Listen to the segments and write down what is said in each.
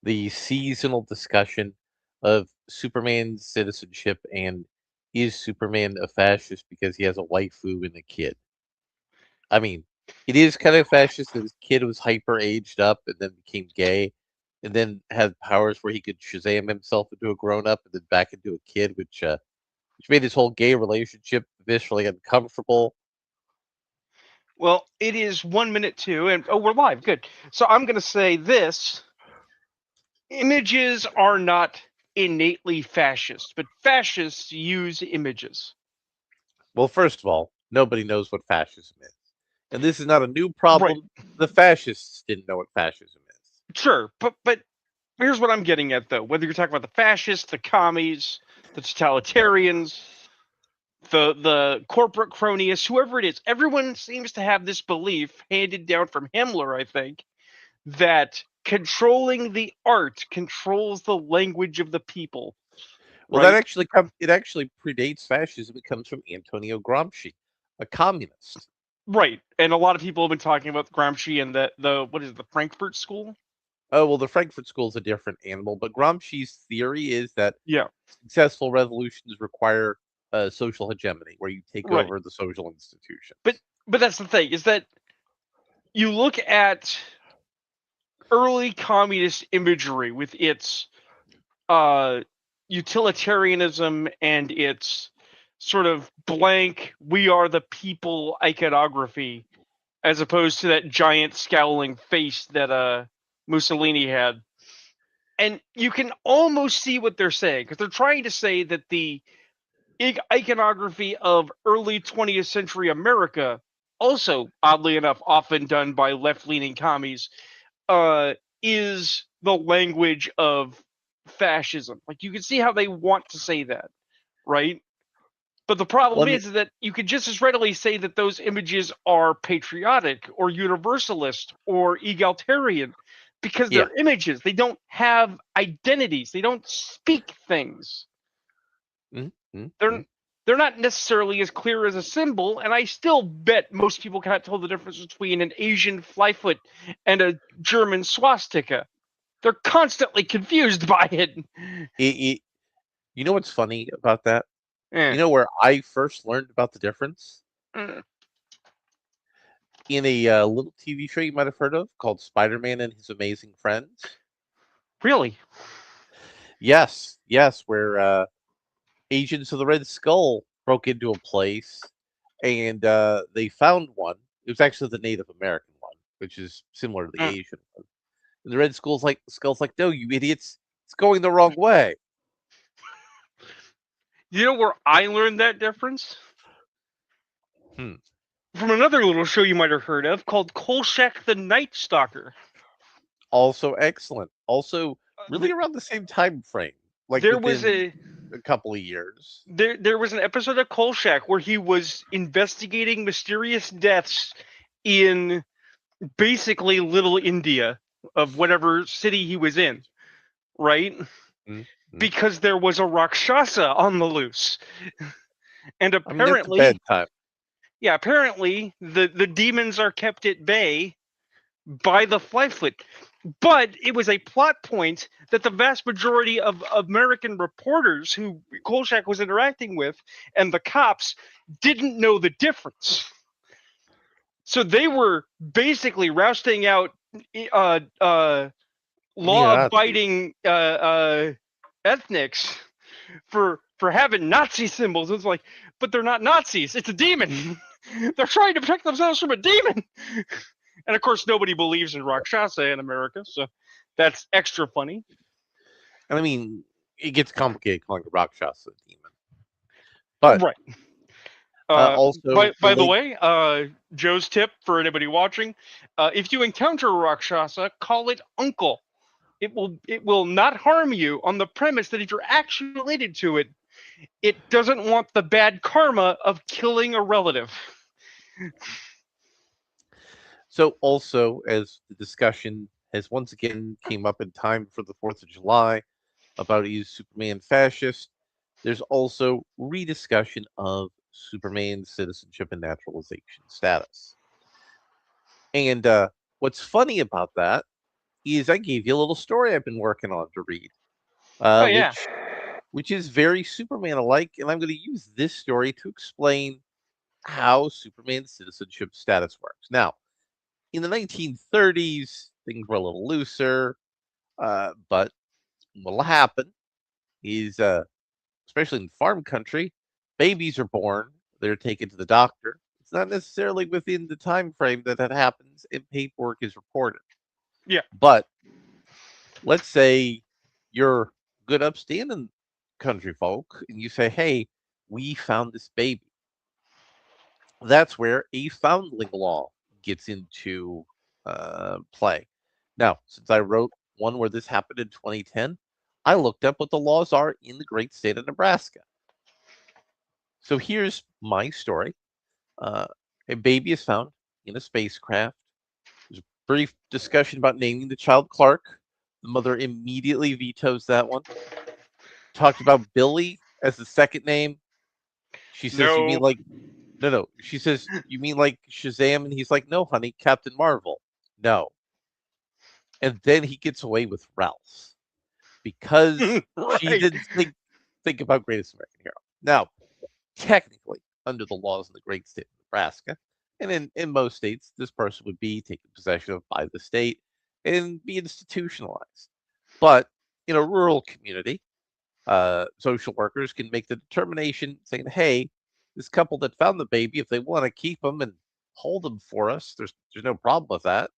the seasonal discussion of Superman's citizenship and is Superman a fascist because he has a waifu and a kid? I mean, it is kind of fascist that his kid was hyper aged up and then became gay and then had powers where he could Shazam himself into a grown up and then back into a kid, which made his whole gay relationship visually uncomfortable. Well, it is 1 minute two, and oh, we're live. Good. So I'm going to say this: images are not innately fascist, but fascists use images. Well, first of all, nobody knows what fascism is. And this is not a new Right. problem. The fascists didn't know what fascism is. Sure, but here's what I'm getting at, though. Whether you're talking about the fascists, the commies, the totalitarians, the corporate cronies, whoever it is, everyone seems to have this belief handed down from Himmler, I think, that controlling the art controls the language of the people, Well, that right? actually it actually predates fascism. It comes from Antonio Gramsci, a communist. Right. And a lot of people have been talking about Gramsci and the what is it, the Frankfurt School? Oh, well, the Frankfurt School is a different animal, but Gramsci's theory is that Yeah. successful revolutions require social hegemony, where you take Right. over the social But institutions. but that's the thing, is that you look at early communist imagery with its uh utilitarianism and its sort of blank "we are the people" iconography, as opposed to that giant scowling face that Mussolini had. And you can almost see what they're saying, because they're trying to say that the iconography of early 20th century America, also oddly enough often done by left-leaning commies, uh, is the language of fascism. Like, you can see how they want to say that, right? But the Well, problem I mean, is that you could just as readily say that those images are patriotic or universalist or egalitarian, because yeah. they're images. They don't have identities. They don't speak things. Mhm, mhm, They're mhm. they're not necessarily as clear as a symbol, and I still bet most people cannot tell the difference between an Asian flyfoot and a German swastika. They're constantly confused by it. It, you know what's funny about that? Eh. You know where I first learned about the difference? Mm. In a little TV show you might have heard of called Spider-Man and His Amazing Friends. Really? Yes, yes, where agents of the Red Skull broke into a place and they found one. It was actually the Native American one, which is similar to the Mm. Asian one. And the Red Skull's like, no, you idiots, it's going the wrong way. You know where I learned that difference? Hmm. From another little show you might have heard of called Kolchak the Night Stalker. Also excellent. Also, really The, around the same time frame, like there was within a a couple of years. there was an episode of Kolchak where he was investigating mysterious deaths in basically Little India, of whatever city he was in, right? Mm-hmm. Because there was a Rakshasa on the loose. And I mean, it's a bad time. apparently the demons are kept at bay by the Flyfoot. But it was a plot point that the vast majority of American reporters who Kolchak was interacting with and the cops didn't know the difference. So they were basically rousting out uh, uh, Neo-Nazis. law-abiding ethnics for having Nazi symbols. It's like, but they're not Nazis. It's a demon. They're trying to protect themselves from a demon. And of course, nobody believes in Rakshasa in America, so that's extra funny. And I mean, it gets complicated calling a Rakshasa a demon. But Right. also By the relate. way, Joe's tip for anybody watching: if you encounter a Rakshasa, call it Uncle. It will not harm you, on the premise that if you're actually related to it, it doesn't want the bad karma of killing a relative. So also, as the discussion has once again came up in time for the 4th of July about is Superman fascist, there's also rediscussion of Superman's citizenship and naturalization status. And what's funny about that is I gave you a little story I've been working on to read, Oh yeah. which is very Superman-alike, and I'm going to use this story to explain how Superman's citizenship status works. Now, in the 1930s, things were a little looser, but what'll happen is, especially in farm country, babies are born, they're taken to the doctor. It's not necessarily within the time frame that that happens, and paperwork is reported. Yeah. But let's say you're good upstanding country folk and you say, hey, we found this baby. That's where a foundling law gets into play. Now, since I wrote one where this happened in 2010, I looked up what the laws are in the great state of Nebraska. So here's my story. Uh, a baby is found in a spacecraft. There's a brief discussion about naming the child Clark. The mother immediately vetoes that one. Talked about Billy as the second name. She says, "You mean No. like no, no?" She says, "You mean like Shazam?" And he's like, "No, honey, Captain Marvel." No, and then he gets away with Ralph because she Right. didn't think about Greatest American Hero. Now, technically, under the laws of the great state of Nebraska, and in most states, this person would be taken possession of by the state and be institutionalized. But in a rural community, social workers can make the determination saying, hey, this couple that found the baby, if they want to keep them and hold them for us, there's no problem with that.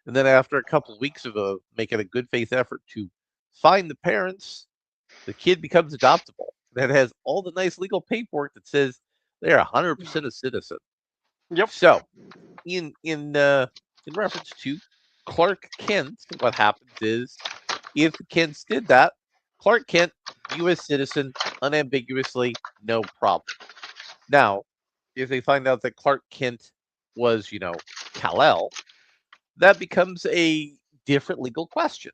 And then after a couple of weeks of making a good faith effort to find the parents, the kid becomes adoptable. That has all the nice legal paperwork that says they're 100% a citizen. Yep. So, in reference to Clark Kent, what happens is if the Kents did that, Clark Kent, U.S. citizen, unambiguously, no problem. Now, if they find out that Clark Kent was, Kal-El, that becomes a different legal question.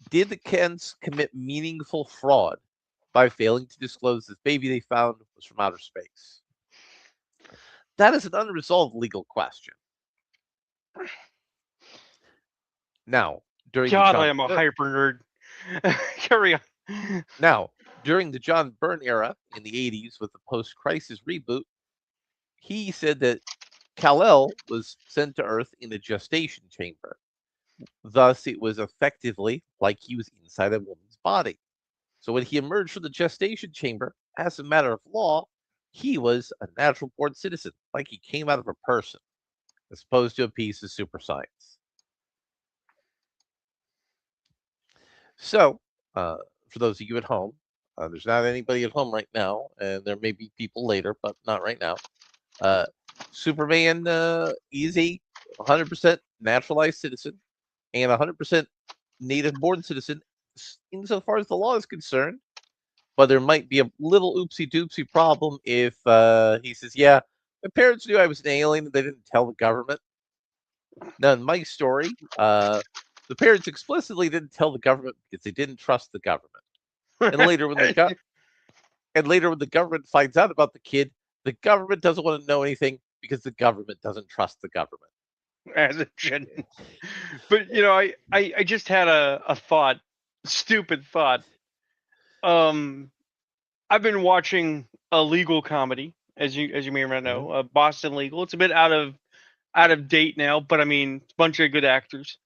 Did the Kents commit meaningful fraud by failing to disclose this baby they found was from outer space? That is an unresolved legal question. Now, during the God, I John am a Byrne, hyper nerd. Carry on. now during the John Byrne era in the 80s with the post-crisis reboot, he said that Kal-El was sent to Earth in a gestation chamber. Thus, it was effectively like he was inside a woman's body. So when he emerged from the gestation chamber, as a matter of law, he was a natural born citizen, like he came out of a person, as opposed to a piece of super science. So, for those of you at home, there's not anybody at home right now, and there may be people later, but not right now. Uh, Superman is a 100% naturalized citizen and 100% native born citizen insofar as the law is concerned. But there might be a little oopsie doopsie problem if he says, yeah, my parents knew I was an alien and they didn't tell the government. Now, in my story, the parents explicitly didn't tell the government because they didn't trust the government. And later, when when the government finds out about the government doesn't want to know anything because the government doesn't trust the government. As it should. But I just had a thought, stupid thought. Um, I've been watching a legal comedy, as you may or may not Mhm. know, Boston Legal. It's a bit out of date now, but I mean, it's a bunch of good actors.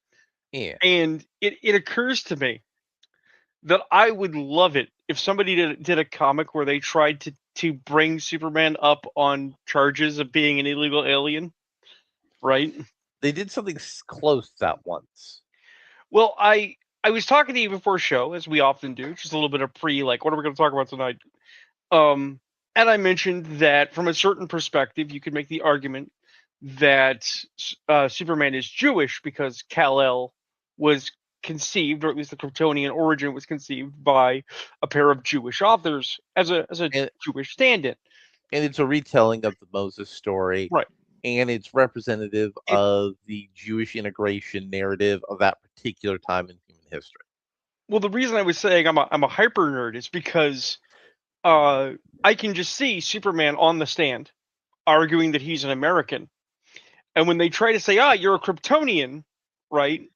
Yeah. And it occurs to me that I would love it if somebody did a comic where they tried to bring Superman up on charges of being an illegal alien, right? They did something close to that once. Well, I was talking to you before show, as we often do, just a little bit of pre, like, what are we going to talk about tonight? Um, and I mentioned that from a certain perspective, you could make the argument that Superman is Jewish because Kal-El was conceived, or at least the Kryptonian origin was conceived by a pair of Jewish authors as a And Jewish stand-in. and it's a retelling of the Moses story, Right. and it's representative And of the Jewish integration narrative of that particular time in human history. well, the reason I was saying I'm a hyper nerd is because I can just see Superman on the stand arguing that he's an American. And when they try to say, "Ah, you're a Kryptonian," right?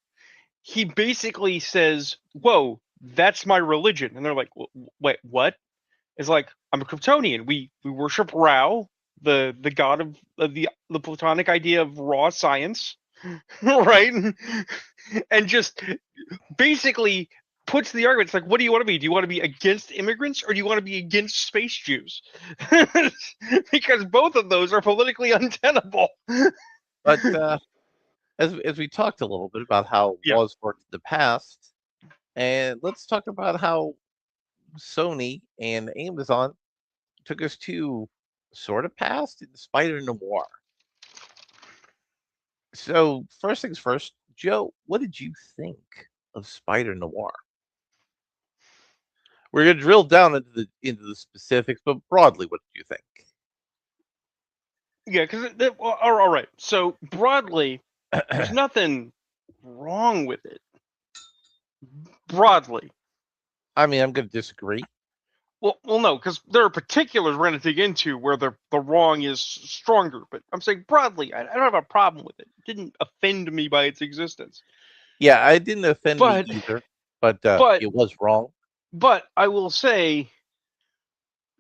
He basically says, "Whoa, that's my religion," and they're like, "Wait, what?" It's like, "I'm a Kryptonian. We worship Rao, the god of the Platonic idea of raw science, right?" And just basically puts the argument. It's like, what do you want to be? Do you want to be against immigrants or do you want to be against space Jews? Because both of those are politically untenable. But as we talked a little bit about how Yeah. laws worked in the past, and let's talk about how Sony and Amazon took us to sort of past in Spider Noir. So first things first, Joe, what did you think of Spider Noir? We're gonna drill down into the specifics, but broadly, what did you think? Yeah, because all right. So broadly, there's nothing wrong with it. Broadly, I mean, I'm gonna disagree. well, no, because there are particulars we're going to dig into where the wrong is stronger. But I'm saying broadly, I don't have a problem with it. It didn't offend me by its existence. Yeah, it didn't offend me But either, but but it was wrong. but I will say,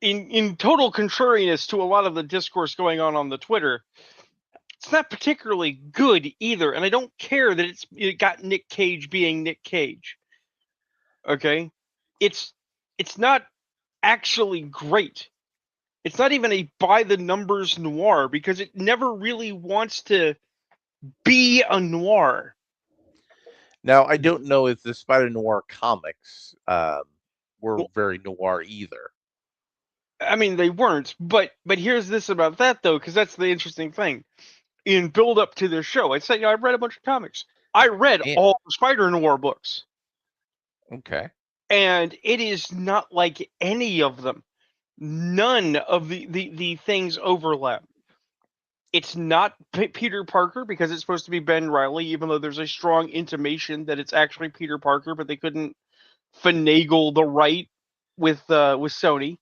in total contrariness to a lot of the discourse going on the Twitter, it's not particularly good either, and I don't care that it got Nick Cage being Nick Cage. Okay, it's not actually great. It's not even a by the numbers noir because it never really wants to be a noir. Now, I don't know if the Spider Noir comics were Well, very noir either. I mean they weren't, but here's this about that though, because that's the interesting thing. In build up to this show, I'd say I've read a bunch of comics. I read And, all the Spider Noir books, okay. and it is not like any of them. None of the things overlap. It's not Peter Parker because it's supposed to be Ben Riley, even though there's a strong intimation that it's actually Peter Parker, but they couldn't finagle the right with Sony,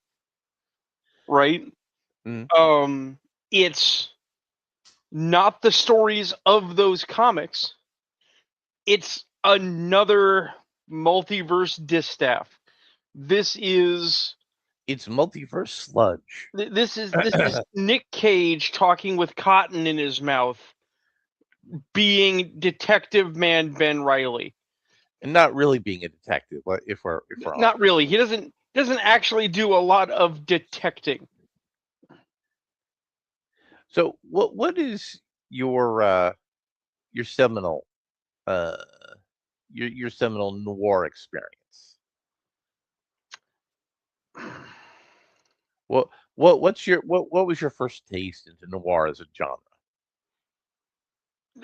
right? Mm. It's not the stories of those comics. It's another multiverse distaff. This is It's multiverse sludge. this is Nick Cage talking with cotton in his mouth, being Detective Man Ben Riley. And not really being a detective, if we're Not honest. really. He doesn't actually do a lot of detecting. So what is your seminal uh your seminal noir experience? What was your first taste into noir as a genre?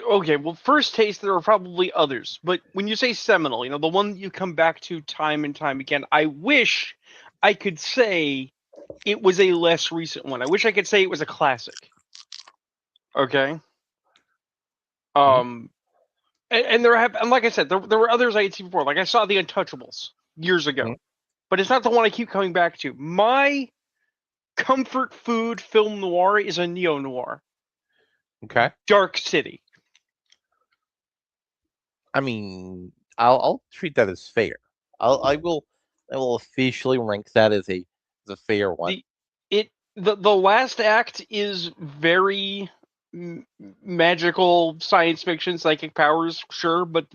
Okay, well, first taste, there are probably others, but when you say seminal, the one that you come back to time and time again, I wish I could say it was a less recent one. I wish I could say it was a classic. Okay. Hmm? Um, and and like I said, there were others I had seen before. Like I saw The Untouchables years Hmm? ago, but it's not the one I keep coming back to. My comfort food film noir is a neo noir, Okay. Dark City. I mean, I'll treat that as fair. I will officially rank that as a fair one. The the last act is very magical science fiction, psychic powers, sure, but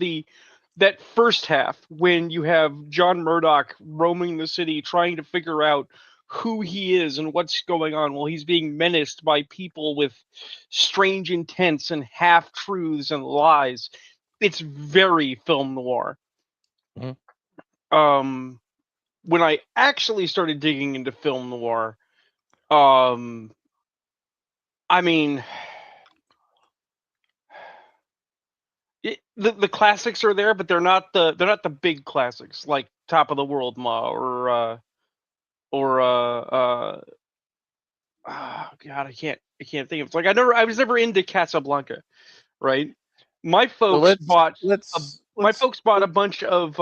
that first half when you have John Murdoch roaming the city trying to figure out who he is and what's going on while he's being menaced by people with strange intents and half truths and lies. It's very film noir. Mhm. Um, when I actually started digging into film noir, um, I mean, the classics are there, but they're not the big classics like Top of the World Ma or God, I can't think of it. Like I was never into Casablanca, right? My So folks let's bought a let's my let's folks bought a let's bunch of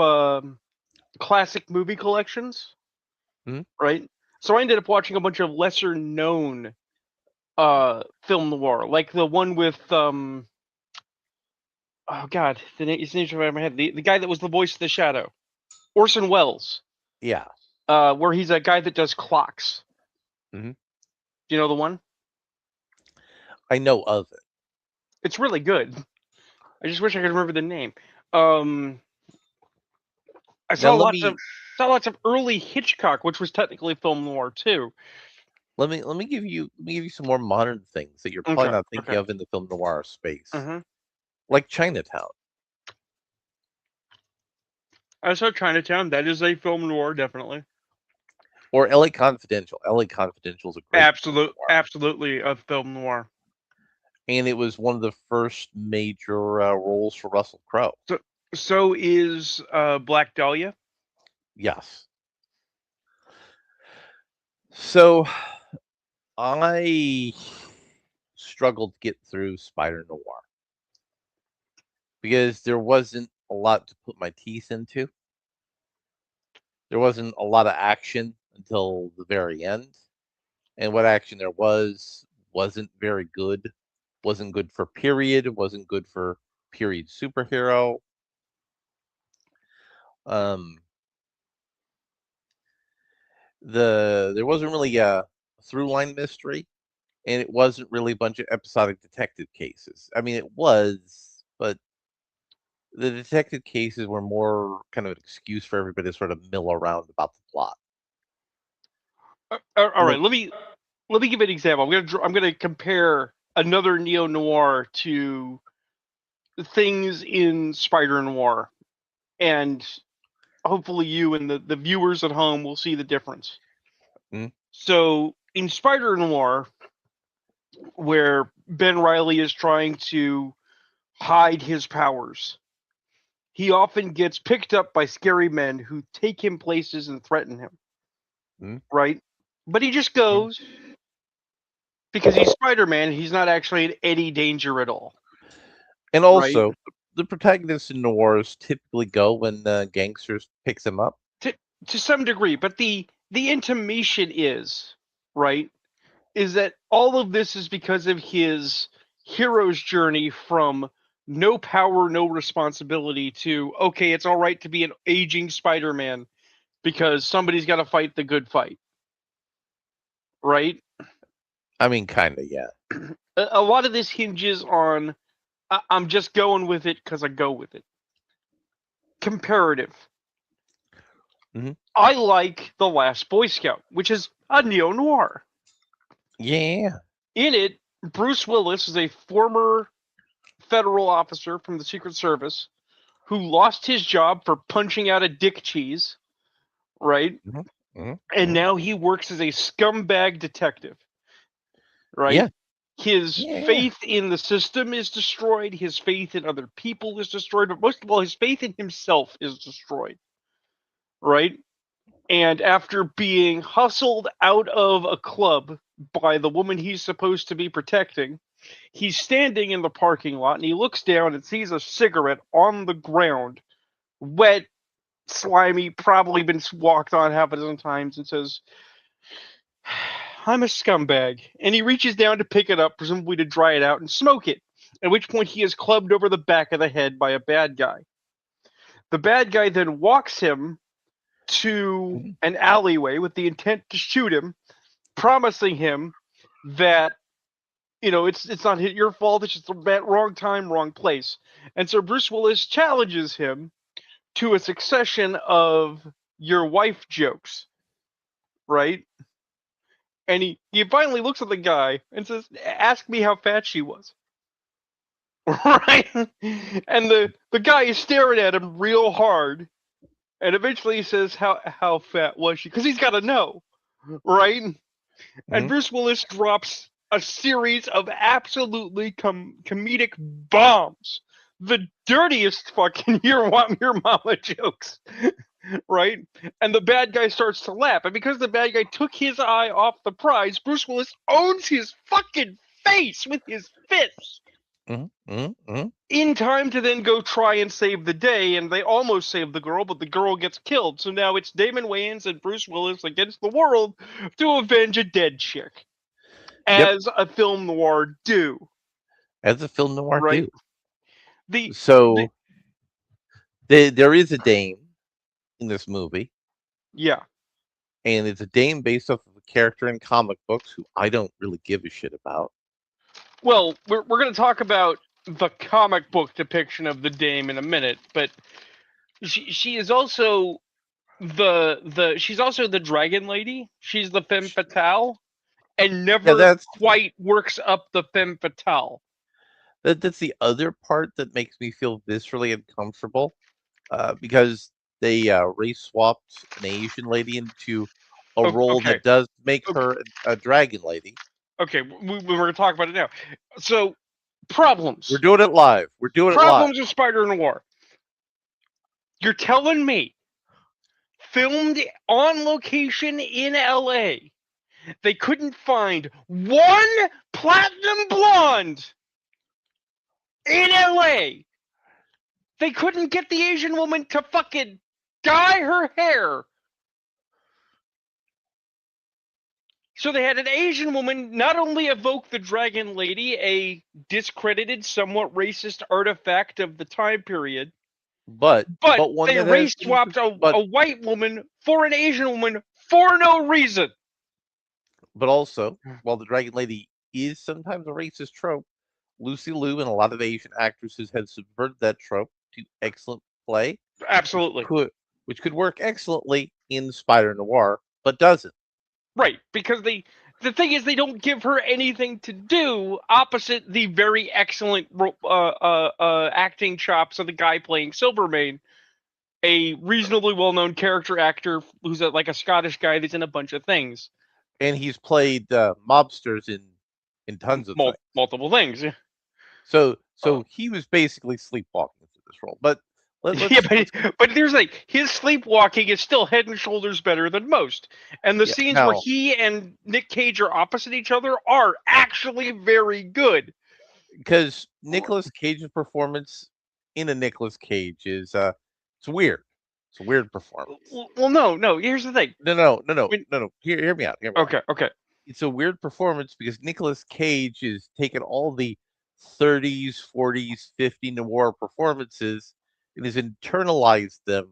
classic movie collections, hmm? right? So I ended up watching a bunch of lesser known film noir, like the one with oh god, his name's right in my head. The guy that was the voice of the Shadow, Orson Welles. Yeah. Where he's a guy that does clocks. Hmm. Do you know the one? I know of it. It's really good. I just wish I could remember the name. Um, I Now saw lots of early Hitchcock, which was technically film noir too. let me give you some more modern things that you're probably Okay, not thinking okay. of in the film noir space, Uh-huh. like Chinatown I saw Chinatown. That is a film noir, definitely. or L.A. Confidential. L.A. Confidential is a great film noir, Absolutely a film noir. and it was one of the first major roles for Russell Crowe. So, so is Black Dahlia. Yes. So I struggled to get through Spider Noir because there wasn't a lot to put my teeth into. There wasn't a lot of action until the very end, and what action there wasn't very good. Wasn't good for period. Wasn't good for period superhero. Um, there wasn't really a through line mystery, and it wasn't really a bunch of episodic detective cases. I mean, it was, but the detective cases were more kind of an excuse for everybody to sort of mill around about the plot. All And right, let me give an example. I'm gonna compare another neo noir to things in Spider Noir, and hopefully you and the viewers at home will see the difference. mm, So in Spider Noir, where Ben Riley is trying to hide his powers, he often gets picked up by scary men who take him places and threaten him, mm, right? But he just mm. goes because he's Spider Man. He's not actually in any danger at all, And right? also, the protagonists in noirs typically go when gangsters pick them up. To to some degree, but the intimation is right is that all of this is because of his hero's journey from no power, no responsibility to okay, it's all right to be an aging Spider-Man because somebody's got to fight the good fight, right? I mean, kind of, yeah. A lot of this hinges on I'm just going with it because I go with it. Comparative. Hmm. I like The Last Boy Scout, which is a neo noir. Yeah. In it, Bruce Willis is a former federal officer from the Secret Service who lost his job for punching out a dick cheese, right? Hmm. Hmm. And Hmm. now he works as a scumbag detective, right? Yeah. His Yeah. faith in the system is destroyed, his faith in other people is destroyed, but most of all, his faith in himself is destroyed, right? And after being hustled out of a club by the woman he's supposed to be protecting, he's standing in the parking lot and he looks down and sees a cigarette on the ground, wet, slimy, probably been walked on half a dozen times, and says, I'm a scumbag. And he reaches down to pick it up, presumably to dry it out and smoke it, at which point he is clubbed over the back of the head by a bad guy. The bad guy then walks him to Mhm. an alleyway with the intent to shoot him, promising him that it's not your fault. It's just the wrong time, wrong place. And so Bruce Willis challenges him to a succession of your wife jokes, right? And he finally looks at the guy and says, "Ask me how fat she was." Right? And the guy is staring at him real hard, and eventually he says, "How fat was she?" Because he's got to know, right? And Mhm. Bruce Willis drops a series of absolutely comedic bombs, the dirtiest fucking your mama jokes, right? And the bad guy starts to laugh. And because the bad guy took his eye off the prize, Bruce Willis owns his fucking face with his fist Mhm. Mhm. Mhm. in time to then go try and save the day. And they almost save the girl, but the girl gets killed. So now it's Damon Wayans and Bruce Willis against the world to avenge a dead chick, Yep. as a film noir do, As a film noir right? do. The the So there is a Dame in this movie, yeah. and it's a Dame based off of a character in comic books who I don't really give a shit about. Well, we're going to talk about the comic book depiction of the Dame in a minute, but she is also the she's also the Dragon Lady. She's the femme fatale, and Yeah, never quite works up the femme fatale. that's the other part that makes me feel viscerally uncomfortable, because they race swapped an Asian lady into a role Okay, that does make okay, her a dragon lady. okay. We're going to talk about it now. So We're problems, doing it live. We're doing it live. problems with Spider Noir. You're telling me filmed on location in LA. They couldn't find one platinum blonde in LA. They couldn't get the Asian woman to fucking dye her hair. So they had an Asian woman not only evoke the Dragon Lady, a discredited, somewhat racist artifact of the time period, But but one they that has race been swapped but a white woman for an Asian woman for no reason. but also, while the dragon lady is sometimes a racist trope, Lucy Liu and a lot of Asian actresses have subverted that trope to excellent play, which Absolutely. could which could work excellently in Spider Noir, but doesn't. Right, because the thing is they don't give her anything to do opposite the very excellent acting chops of the guy playing Silvermane, a reasonably well-known character actor who's like a Scottish guy that's in a bunch of things, And he's played mobsters in tons of things. multiple things. So he was basically sleepwalking through this role. But Yeah, let's but there's like his sleepwalking is still head and shoulders better than most, and the yeah. scenes where Now, he and Nick Cage are opposite each other are actually very good. because Nicolas Cage's performance in a Nicolas Cage is it's weird. It's a weird performance. Well, no. Here's the thing. When, No. Hear me out. Hear me out. okay. It's a weird performance because Nicolas Cage is taking all the 30s, 40s, 50 noir performances and has internalized them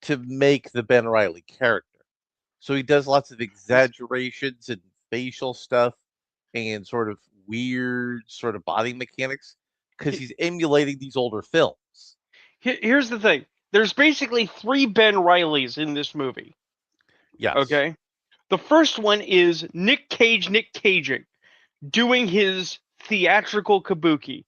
to make the Ben Riley character. So he does lots of exaggerations and facial stuff and sort of weird sort of body mechanics because he's emulating these older films. Here's the thing. There's basically three Ben Rileys in this movie. Yes. Okay. The first one is Nick Caging, doing his theatrical kabuki.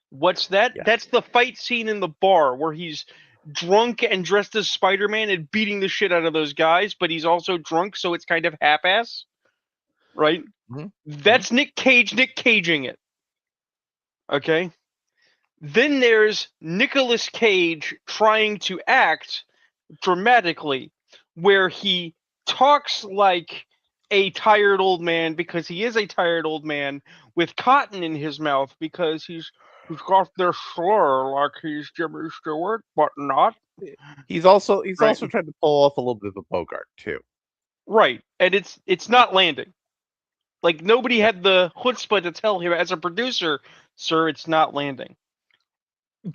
What's that? Yeah. That's the fight scene in the bar where he's drunk and dressed as Spider-Man and beating the shit out of those guys, but he's also drunk, so it's kind of half-ass, right? Mm-hmm. Mm-hmm. That's Nick Caging it. Okay. Then there's Nicolas Cage trying to act dramatically, where he talks like a tired old man because he is a tired old man with cotton in his mouth because he's got this slur like he's Jimmy Stewart, but not. He's Right. also trying to pull off a little bit of a Bogart too. Right. And it's not landing. Like nobody Yeah. had the chutzpah to tell him as a producer, sir, it's not landing.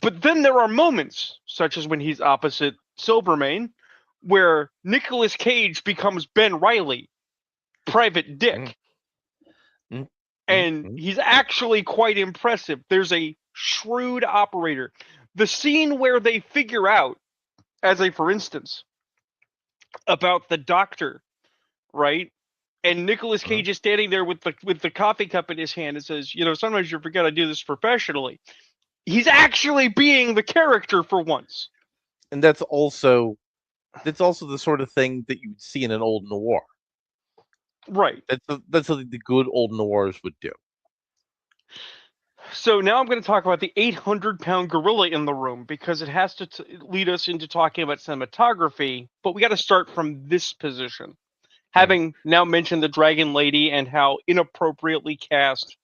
But then there are moments, such as when he's opposite Silvermane, where Nicolas Cage becomes Ben Riley, Private Dick, Mm-hmm. and Mm-hmm. he's actually quite impressive. There's a shrewd operator. The scene where they figure out, as a for instance, about the doctor, right? And Nicolas Uh-huh. Cage is standing there with the coffee cup in his hand and says, "You know, sometimes you forget I do this professionally." He's actually being the character for once. And that's also the sort of thing that you would see in an old noir. Right. That's something the good old noirs would do. So now I'm going to talk about the 800-pound gorilla in the room because it has to lead us into talking about cinematography. But we got to start from this position. Mm. Having now mentioned the Dragon Lady and how inappropriately cast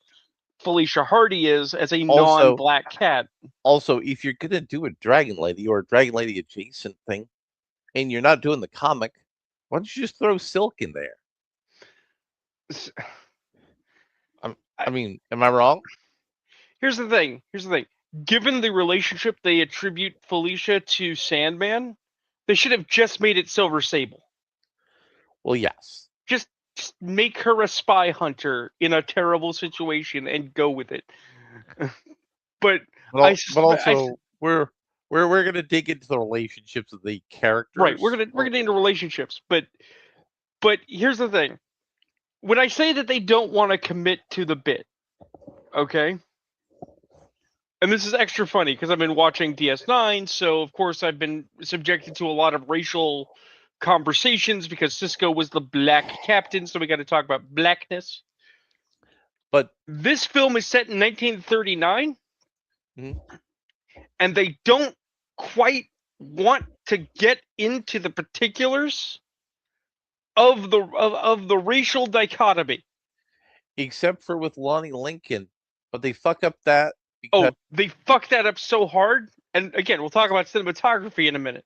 Felicia Hardy is as a Also, non-black cat. if you're gonna do a dragon lady or a dragon lady adjacent thing, and you're not doing the comic, why don't you just throw Silk in there? I mean, am I wrong? Here's the thing. given the relationship they attribute Felicia to Sandman, they should have just made it Silver Sable. Well, yes. Just make her a spy hunter in a terrible situation and go with it. But But also we're gonna dig into the relationships of the right, characters. we're gonna get into relationships, but here's the thing: when I say that they don't want to commit to the bit, okay, and this is extra funny because I've been watching DS9, so of course I've been subjected to a lot of racial conversations because Cisco was the black captain, so we got to talk about blackness. But This film is set in 1939, mhm. and they don't quite want to get into the particulars of the racial dichotomy. Except for with Lonnie Lincoln, but they fuck up that because Oh, they fucked that up so hard. And again, we'll talk about cinematography in a minute.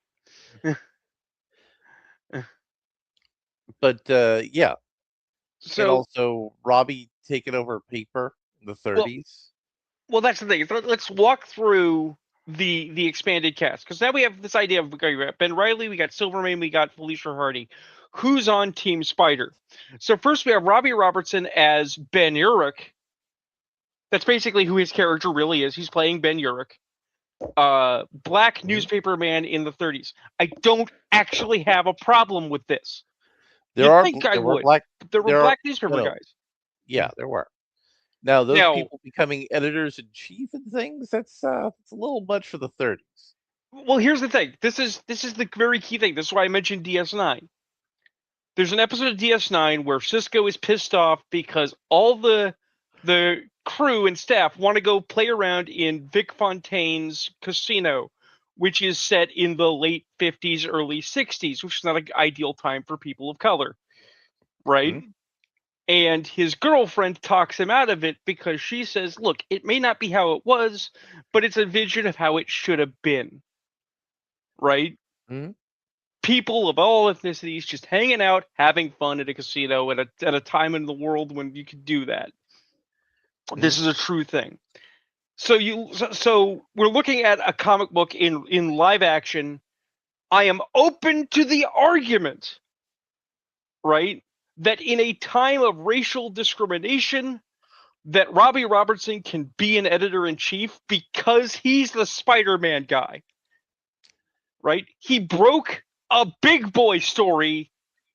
but yeah, and So, also Robbie taking over paper in the well, 30s. that's the thing. Let's walk through the expanded cast because now we have this idea of we got Ben Riley, we got Silverman, we got Felicia Hardy. Who's on Team Spider? So first we have Robbie Robertson as Ben Urich. That's basically who his character really is. He's playing Ben Urich, black newspaper man in the 30s. I don't actually have a problem with this. You'd think I There were would. black But there were there are black newspaper no, guys. yeah, there were. Now those Now, people becoming editors in chief and things, that's a little much for the 30s. well, here's the thing. This is the very key thing. This is why I mentioned DS9. There's an episode of DS9 where Cisco is pissed off because all the crew and staff want to go play around in Vic Fontaine's casino, which is set in the late 50s, early 60s, which is not an ideal time for people of color, right? Mhm. And his girlfriend talks him out of it because she says, look, it may not be how it was, but it's a vision of how it should have been, right? Mhm. People of all ethnicities just hanging out, having fun at a casino at a time in the world when you could do that. This Mhm. is a true thing. So we're looking at a comic book in live action. I am open to the argument, right, that in a time of racial discrimination, that Robbie Robertson can be an editor in chief because he's the Spider-Man guy, right? He broke a big boy story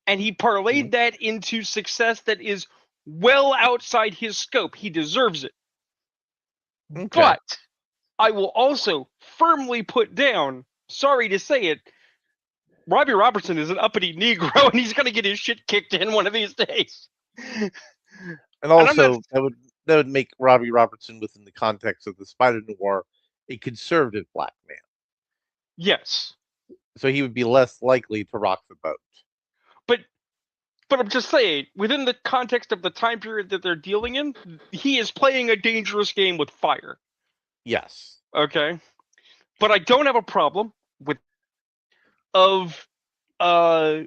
and he Mhm. parlayed that into success that is well outside his scope. He deserves it. Okay. But I will also firmly put down, sorry to say it, Robbie Robertson is an uppity Negro and he's going to get his shit kicked in one of these days. And And I'm not, also that would make Robbie Robertson within the context of the Spider Noir a conservative black man. yes. So he would be less likely to rock the boat. But I'm just saying, within the context of the time period that they're dealing in, he is playing a dangerous game with fire. Yes. Okay? But I don't have a problem with of uh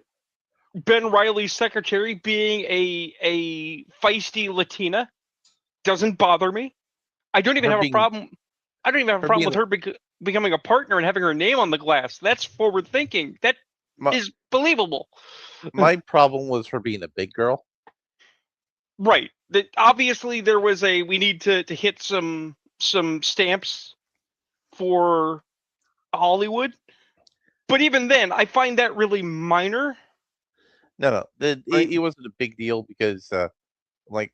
Ben Riley's secretary being a feisty Latina. Doesn't bother me. I don't even Her have a being problem. I don't even have a her problem being with her becoming a partner and having her name on the glass. That's forward thinking. That my, is believable. my problem was her being a big girl. Right. That obviously there was a we need to hit some stamps for Hollywood. But even then, I find that really minor. No, Right. it wasn't a big deal because like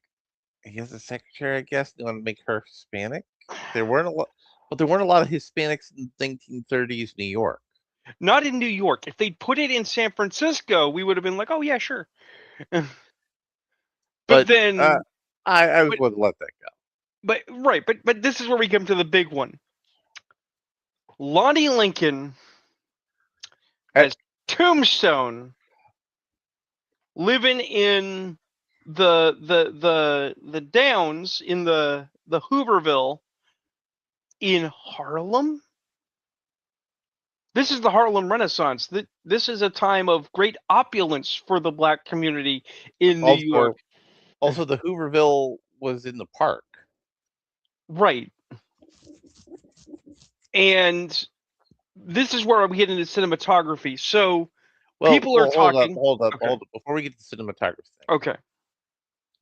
he has a secretary, I guess. They want to make her Hispanic. There weren't a lot, but there weren't a lot of Hispanics in 1930s New York. Not in New York. If they'd put it in San Francisco, we would have been like, oh yeah, sure. But But then I was but willing to let that go. right, but this is where we come to the big one. Lonnie Lincoln Uh, as Tombstone living in the downs in the Hooverville in Harlem. This is the Harlem Renaissance. This is a time of great opulence for the black community in New York. also, also the Hooverville was in the park. Right. And this is where I'm getting into cinematography. So Well, people are well, talking. Okay. hold up. Before we get to the cinematography thing, Okay.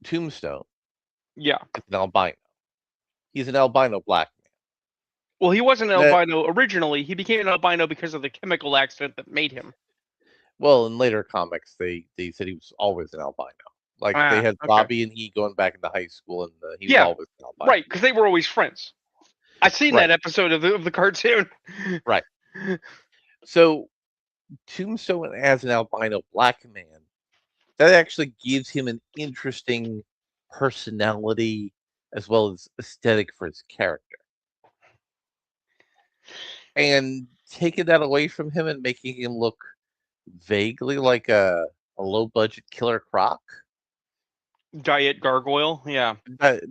Tombstone Yeah. is an albino. He's an albino black Well, he wasn't an man. albino originally. He became an albino because of the chemical accident that made him. Well, in later comics, they said he was always an albino. Like they Ah, had okay. Bobby and he going back into high school, and he was Yeah, always an albino. right, because they were always friends. I've seen Right, that episode of the cartoon. right. So Tombstone as an albino black man, that actually gives him an interesting personality as well as aesthetic for his character. And taking that away from him and making him look vaguely like a low budget Killer Croc, Diet gargoyle, yeah.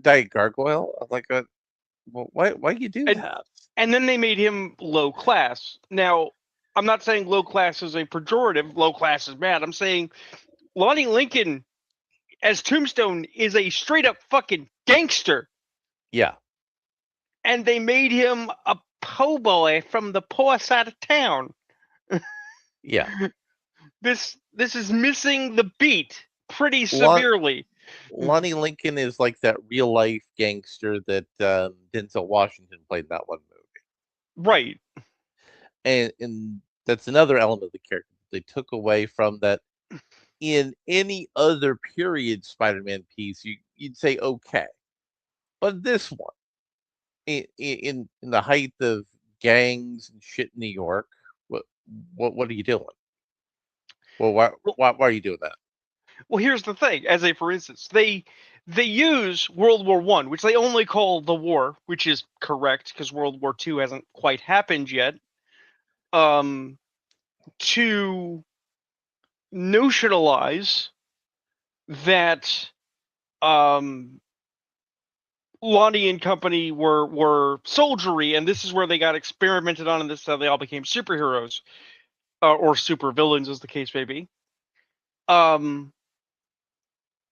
Diet Gargoyle, like a well, why you do And that? and then they made him low class. Now, I'm not saying low class is a pejorative. Low class is bad. I'm saying Lonnie Lincoln as Tombstone is a straight up fucking gangster, Yeah, and they made him a po' boy from the poor side of town. yeah. This is missing the beat pretty Lon- severely. Lonnie Lincoln is like that real life gangster that Denzel Washington played in that one movie, Right. and that's another element of the character they took away from that. In any other period Spider-Man piece, you'd say okay, but this one, in the height of gangs and shit in New York, what what are you doing? Well, Well, why are you doing that? here's the thing. As a for instance, they use World War One, which they only call the war, which is correct because World War Two hasn't quite happened yet. Um, to notionalize that um Lonnie and company were soldiery, and this is where they got experimented on, and this is how they all became superheroes or super villains, as the case may be. Um,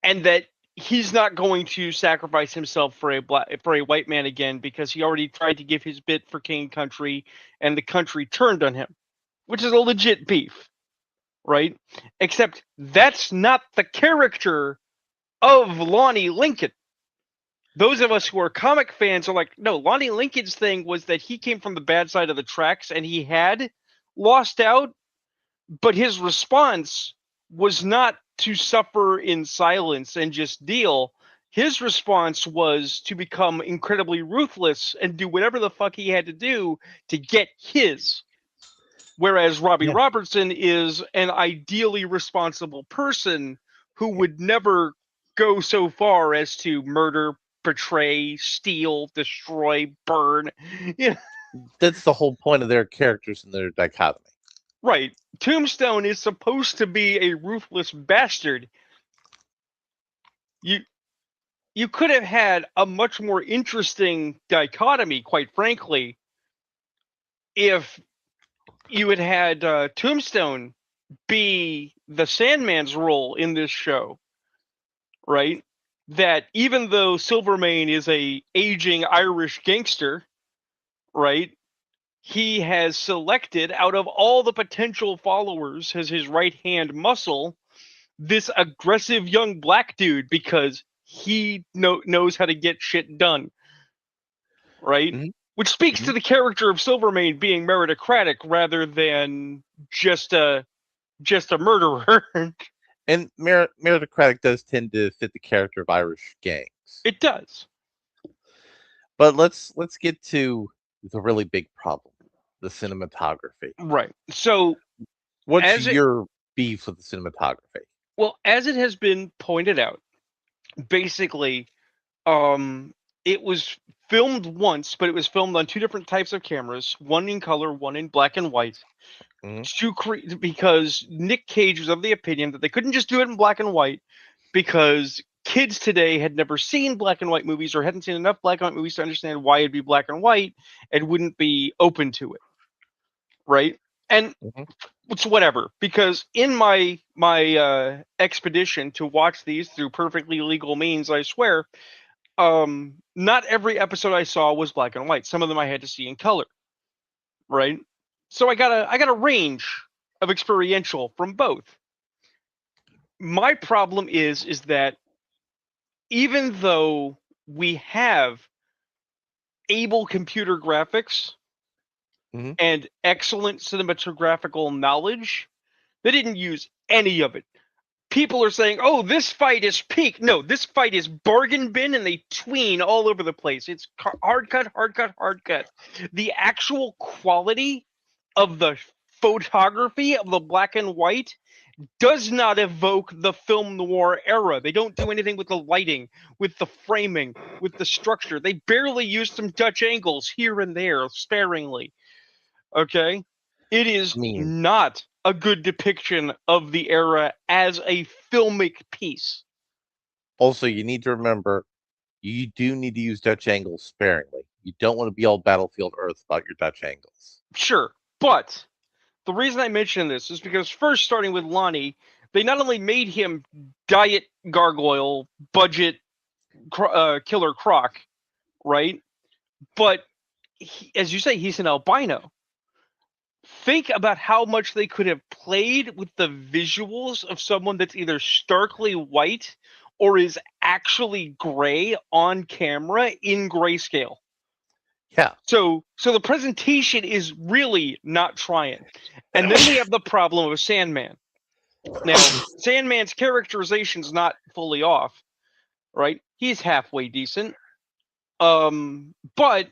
and that he's not going to sacrifice himself for a white man again because he already tried to give his bit for king and country, and the country turned on him, which is a legit beef, right? Except that's not the character of Lonnie Lincoln. Those of us who are comic fans are like, no, Lonnie Lincoln's thing was that he came from the bad side of the tracks and he had lost out, but his response was not to suffer in silence and just deal. His response was to become incredibly ruthless and do whatever the fuck he had to do to get his. Whereas Robbie Yeah, Robertson is an ideally responsible person who would never go so far as to murder, betray, steal, destroy, burn. Yeah, that's the whole point of their characters and their dichotomy. right. Tombstone is supposed to be a ruthless bastard. You you could have had a much more interesting dichotomy, quite frankly, if you had had Tombstone be the Sandman's role in this show, right? That even though Silvermane is a aging Irish gangster, right? He has selected out of all the potential followers as his right hand muscle this aggressive young black dude because he knows how to get shit done, right? Hmm. Which speaks Hmm. to the character of Silvermane being meritocratic rather than just a murderer. And meritocratic does tend to fit the character of Irish gangs. It does. But let's get to the really big problem, the cinematography. Right. So What's as it your beef with the cinematography? as it has been pointed out, basically, um, it was filmed once, but it was filmed on two different types of cameras, one in color, one in black and white, Hmm. because Nick Cage was of the opinion that they couldn't just do it in black and white because kids today had never seen black and white movies or hadn't seen enough black and white movies to understand why it'd be black and white and wouldn't be open to it, right? And Hmm. it's whatever, because in my expedition to watch these through perfectly legal means, I swear, not every episode I saw was black and white. Some of them I had to see in color. right? So I got a range of experiential from both. My problem is that even though we have able computer graphics Hmm. and excellent cinematographical knowledge, they didn't use any of it. People are saying, "Oh, this fight is peak." No, this fight is bargain bin, and they tween all over the place. It's hard cut, hard cut, hard cut. The actual quality of the photography of the black and white does not evoke the film noir era. They don't do anything with the lighting, with the framing, with the structure. They barely use some Dutch angles here and there, sparingly. Okay? It is I mean, not a good depiction of the era as a filmic piece. also you need to remember you do need to use Dutch angles sparingly. You don't want to be all Battlefield Earth about your Dutch angles. Sure, but the reason I mention this is because first, starting with Lonnie, they not only made him diet gargoyle, budget killer croc, right? But as you say, he's an albino. Think about how much they could have played with the visuals of someone that's either starkly white or is actually gray on camera in grayscale. Yeah. So the presentation is really not trying. And then we have the problem of Sandman. Now, Sandman's characterization's not fully off, right? He's halfway decent. But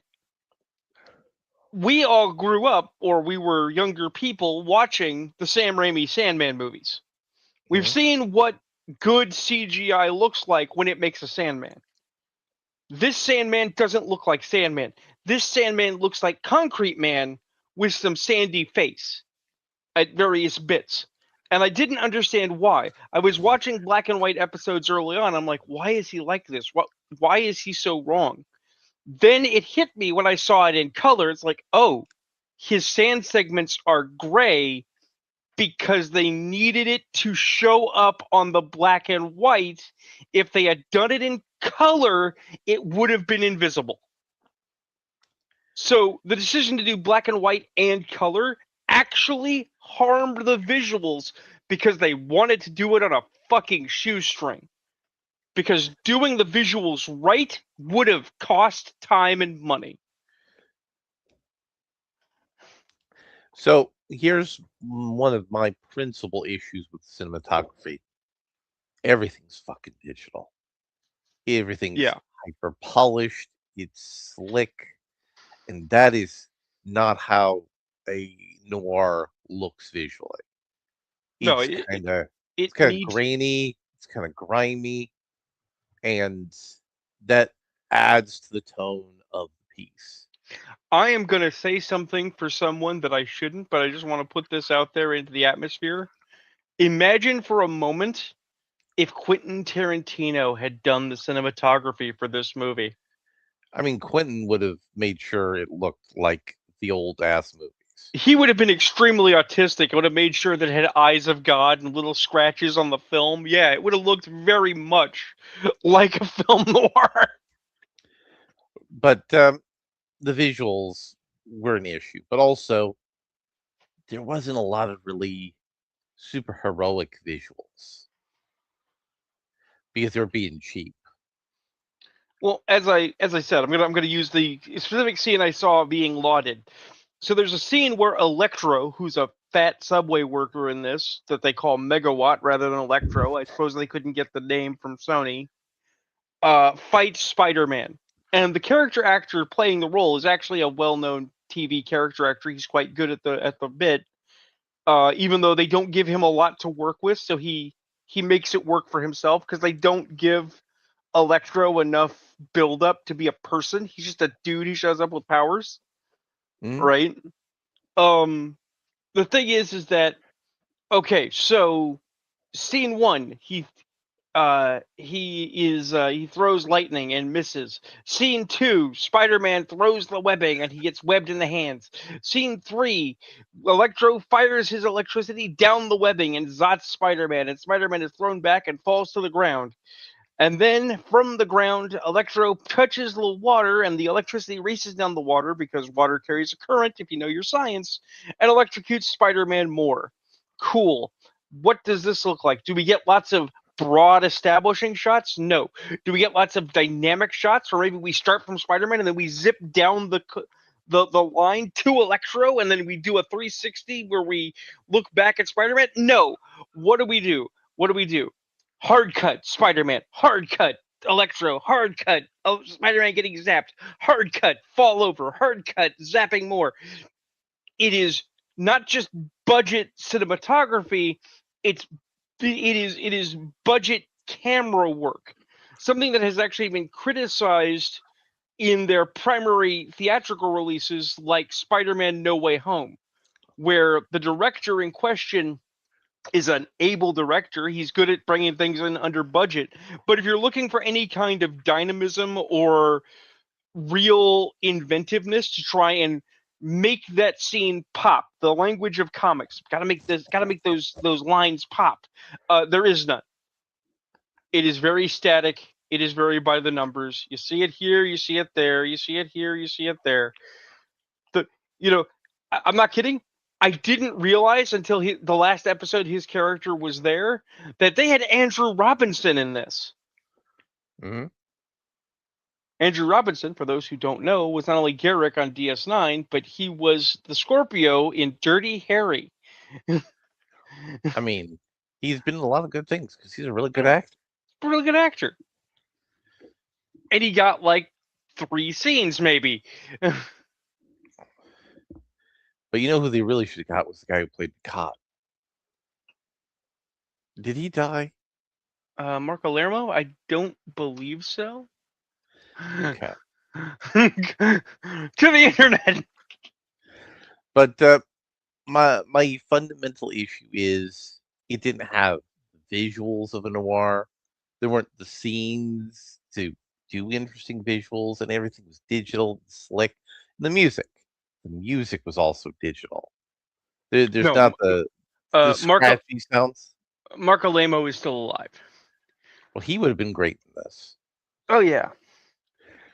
we all grew up, or we were younger people, watching the Sam Raimi Sandman movies. We've Mhm. seen what good CGI looks like when it makes a Sandman. This Sandman doesn't look like Sandman. This Sandman looks like Concrete Man with some sandy face at various bits. And I didn't understand why. I was watching black and white episodes early on. I'm like, why is he like this? Why is he so wrong? Then it hit me when I saw it in color. It's like, oh, his sand segments are gray because they needed it to show up on the black and white. If they had done it in color, it would have been invisible. So the decision to do black and white and color actually harmed the visuals because they wanted to do it on a fucking shoestring. Because doing the visuals right would have cost time and money. So here's one of my principal issues with cinematography. Everything's fucking digital. Everything's Yeah. hyper polished. It's slick, and that is not how a noir looks visually. No, It's kind of it it's kind of needs. grainy. It's kind of grimy, and that adds to the tone of the piece. I am going to say something for someone that I shouldn't, but I just want to put this out there into the atmosphere. Imagine for a moment if Quentin Tarantino had done the cinematography for this movie. I mean, Quentin would have made sure it looked like the old ass movies. He would have been extremely autistic. It would have made sure that it had eyes of God and little scratches on the film. Yeah, it would have looked very much like a film noir. But the visuals were an issue, but also there wasn't a lot of really super heroic visuals because they were being cheap. Well, as I said, I'm gonna use the specific scene I saw being lauded. So there's a scene where Electro, who's a fat subway worker in this, that they call Megawatt rather than Electro. I suppose they couldn't get the name from Sony. Fights Spider-Man, and the character actor playing the role is actually a well-known TV character actor. He's quite good at the bit, even though they don't give him a lot to work with. So he makes it work for himself because they don't give Electro enough build up to be a person. He's just a dude who shows up with powers, Mhm. right? Um, the thing is that okay, so scene one, he throws lightning and misses. Scene two, Spider-Man throws the webbing and he gets webbed in the hands. Scene three, Electro fires his electricity down the webbing and zots Spider-Man, and Spider-Man is thrown back and falls to the ground. And then from the ground, Electro touches the water, and the electricity races down the water because water carries a current, if you know your science, and electrocutes Spider-Man more. Cool. What does this look like? Do we get lots of broad establishing shots? No. Do we get lots of dynamic shots, or maybe we start from Spider-Man and then we zip down the line to Electro, and then we do a 360 where we look back at Spider-Man? No. What do we do? What do we do? Hard cut, Spider-Man. Hard cut, Electro. Hard cut, oh, Spider-Man getting zapped. Hard cut, fall over. Hard cut, zapping more. It is not just budget cinematography. It is budget camera work. Something that has actually been criticized in their primary theatrical releases, like Spider-Man: No Way Home, where the director in question is an able director. He's good at bringing things in under budget. But if you're looking for any kind of dynamism or real inventiveness to try and make that scene pop, the language of comics, got to make those lines pop. There is none. It is very static. It is very by the numbers. You see it here, you see it there, you see it here, you see it there. The you know, I'm not kidding. I didn't realize until the last episode his character was there that they had Andrew Robinson in this. Mm-hmm. Andrew Robinson, for those who don't know, was not only Garrick on DS9, but he was the Scorpio in Dirty Harry. I mean, he's been in a lot of good things because he's a really good actor. Really good actor. And he got like 3 scenes, maybe. But you know who they really should have got was the guy who played the cop. Did he die? Marco Lermo? I don't believe so. Okay. To the internet. But my fundamental issue is it didn't have the visuals of a noir. There weren't the scenes to do interesting visuals, and everything was digital and slick. And the music was also digital. There's No, not the scratchy sounds. Marco Lermo is still alive. Well, he would have been great in this. Oh yeah.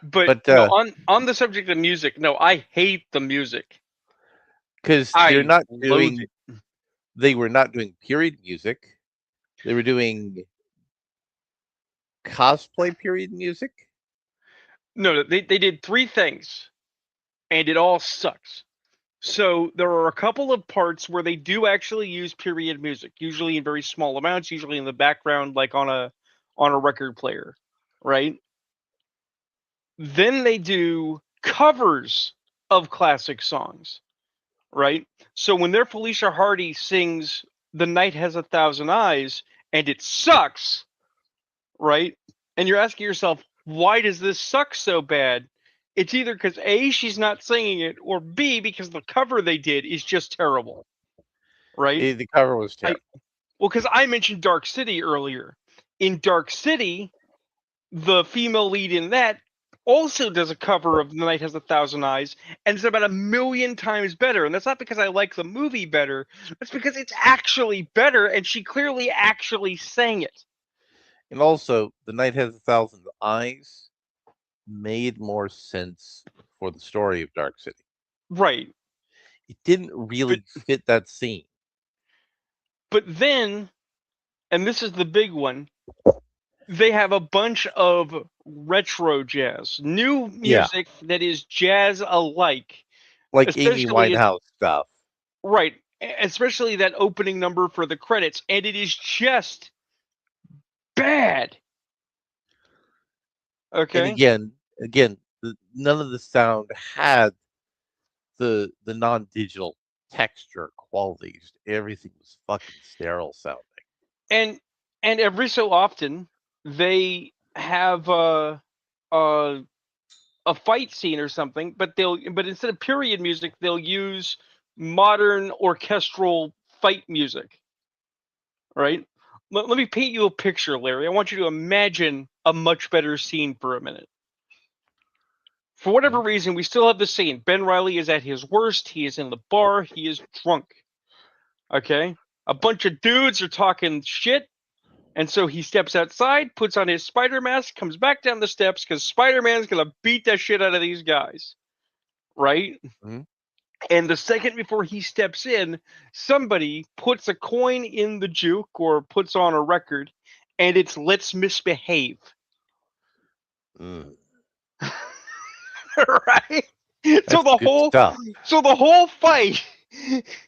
But But no, on the subject of music, no, I hate the music. because I loathe it. they were not doing period music. They were doing cosplay period music. No, they did 3 things, and it all sucks. So there are a couple of parts where they do actually use period music, usually in very small amounts, usually in the background, like on a record player, right? Then they do covers of classic songs, right? So when their Felicia Hardy sings "The Night Has a Thousand Eyes" and it sucks, right? And you're asking yourself, why does this suck so bad? It's either because A, she's not singing it, or B, because the cover they did is just terrible, right? The cover was I terrible. Well, because I mentioned Dark City earlier. In Dark City, the female lead in that also does a cover of "The Night Has a Thousand Eyes," and it's about 1,000,000 times better. And that's not because I like the movie better. That's because it's actually better, and she clearly actually sang it. And also, The Night Has a Thousand Eyes made more sense for the story of Dark City. Right. It didn't really fit that scene. But then, and this is the big one, they have a bunch of retro jazz, new Yeah, music that is jazz alike, like Amy especially Winehouse stuff. right, especially that opening number for the credits, and it is just bad. And Okay, again, none of the sound had the non-digital texture qualities. Everything was fucking sterile sounding. and every so often they have a fight scene or something, but instead of period music, they'll use modern orchestral fight music. Right? Let me paint you a picture, Larry. I want you to imagine a much better scene for a minute. For whatever Mhm. reason, we still have the scene. Ben Riley is at his worst. He is in the bar. He is drunk. Okay? A bunch of dudes are talking shit. And so he steps outside, puts on his spider mask, comes back down the steps because Spider-Man's gonna beat the shit out of these guys, right? Mhm. And the second before he steps in, somebody puts a coin in the juke or puts on a record, and it's "Let's Misbehave." Mm. Right? So That's the good whole stuff. so the whole fight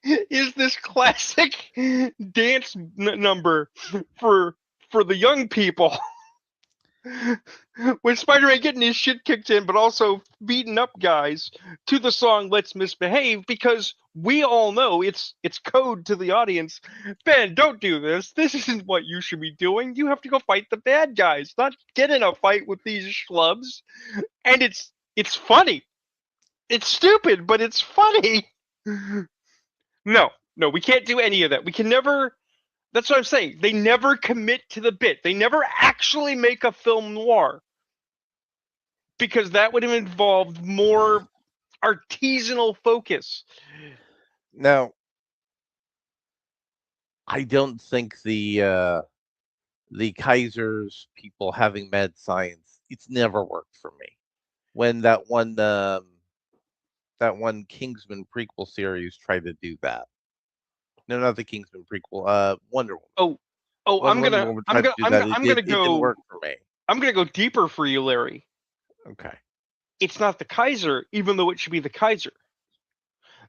is this classic dance number for for the young people. With Spider-Man getting his shit kicked in, but also beating up guys to the song "Let's Misbehave" because we all know it's code to the audience. Ben, don't do this. This isn't what you should be doing. You have to go fight the bad guys, not get in a fight with these schlubs. And it's funny. It's stupid, but it's funny. No, no, we can't do any of that. We can never. That's what I'm saying. They never commit to the bit. They never actually make a film noir because that would have involved more artisanal focus. Now, I don't think the Kaiser's people having mad science. It's never worked for me. When that one Kingsman prequel series tried to do that. No, not the Kingsman prequel. Wonder Woman. Oh, oh, When Wonder Woman tried to do that, it did. It didn't work for me. I'm gonna go deeper for you, Larry. Okay. It's not the Kaiser, even though it should be the Kaiser.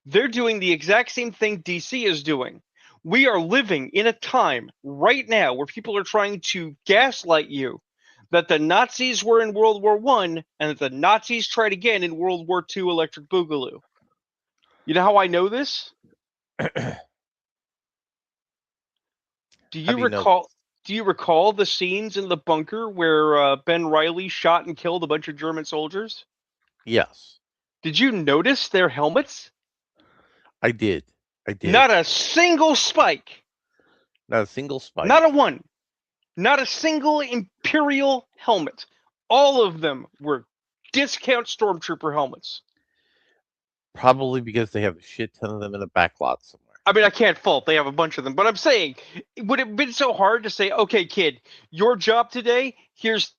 They're doing the exact same thing DC is doing. We are living in a time right now where people are trying to gaslight you that the Nazis were in World War One and that the Nazis tried again in World War Two Electric Boogaloo. You know how I know this? Do How you do you know recall? this? Do you recall the scenes in the bunker where Ben Riley shot and killed a bunch of German soldiers? Yes, Did you notice their helmets? I did. I did. Not a single spike. Not a single Not a spike. one. Not a single Imperial helmet. All of them were discount Stormtrooper helmets. Probably because they have a shit ton of them in a backlot somewhere. I mean, I can't fault. They have a bunch of them. But I'm saying, would it have been so hard to say, okay, kid, your job today, here's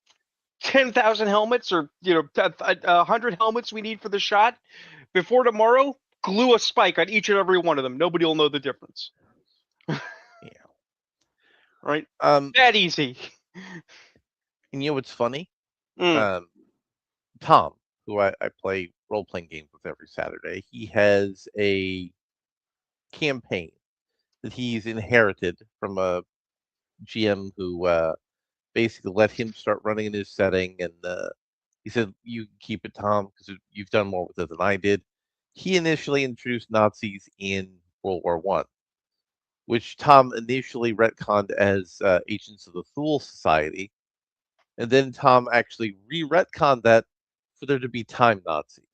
10,000 helmets or, 100 helmets we need for the shot. Before tomorrow, glue a spike on each and every one of them. Nobody will know the difference. Yeah. Right? Um. That easy. And you know what's funny? Mm. Um. Tom, who I play role playing games with every Saturday, he has a campaign that he's inherited from a GM who basically let him start running in his setting, and he said, "You can keep it, Tom, because you've done more with it than I did." He initially introduced Nazis in World War One, which Tom initially retconned as agents of the Thule Society, and then Tom actually re-retconned that for there to be time Nazis.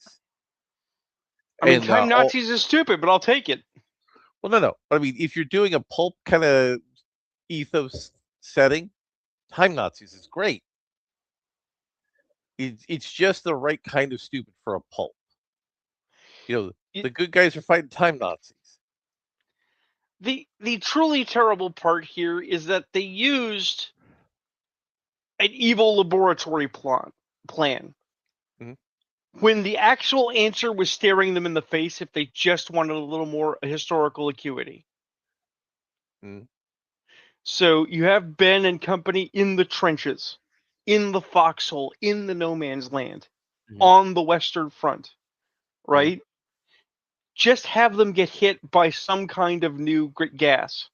I mean, And time Nazis is stupid, but I'll take it. well, no, no. But I mean, if you're doing a pulp kind of ethos setting, time Nazis is great. It's just the right kind of stupid for a pulp. You know, It, the good guys are fighting time Nazis. the truly terrible part here is that they used an evil laboratory plan Mhm. when the actual answer was staring them in the face if they just wanted a little more historical acuity. Mhm. So you have Ben and company in the trenches, in the foxhole, in the no man's land, Mhm. on the Western Front, Mhm. right? Just have them get hit by some kind of new gas.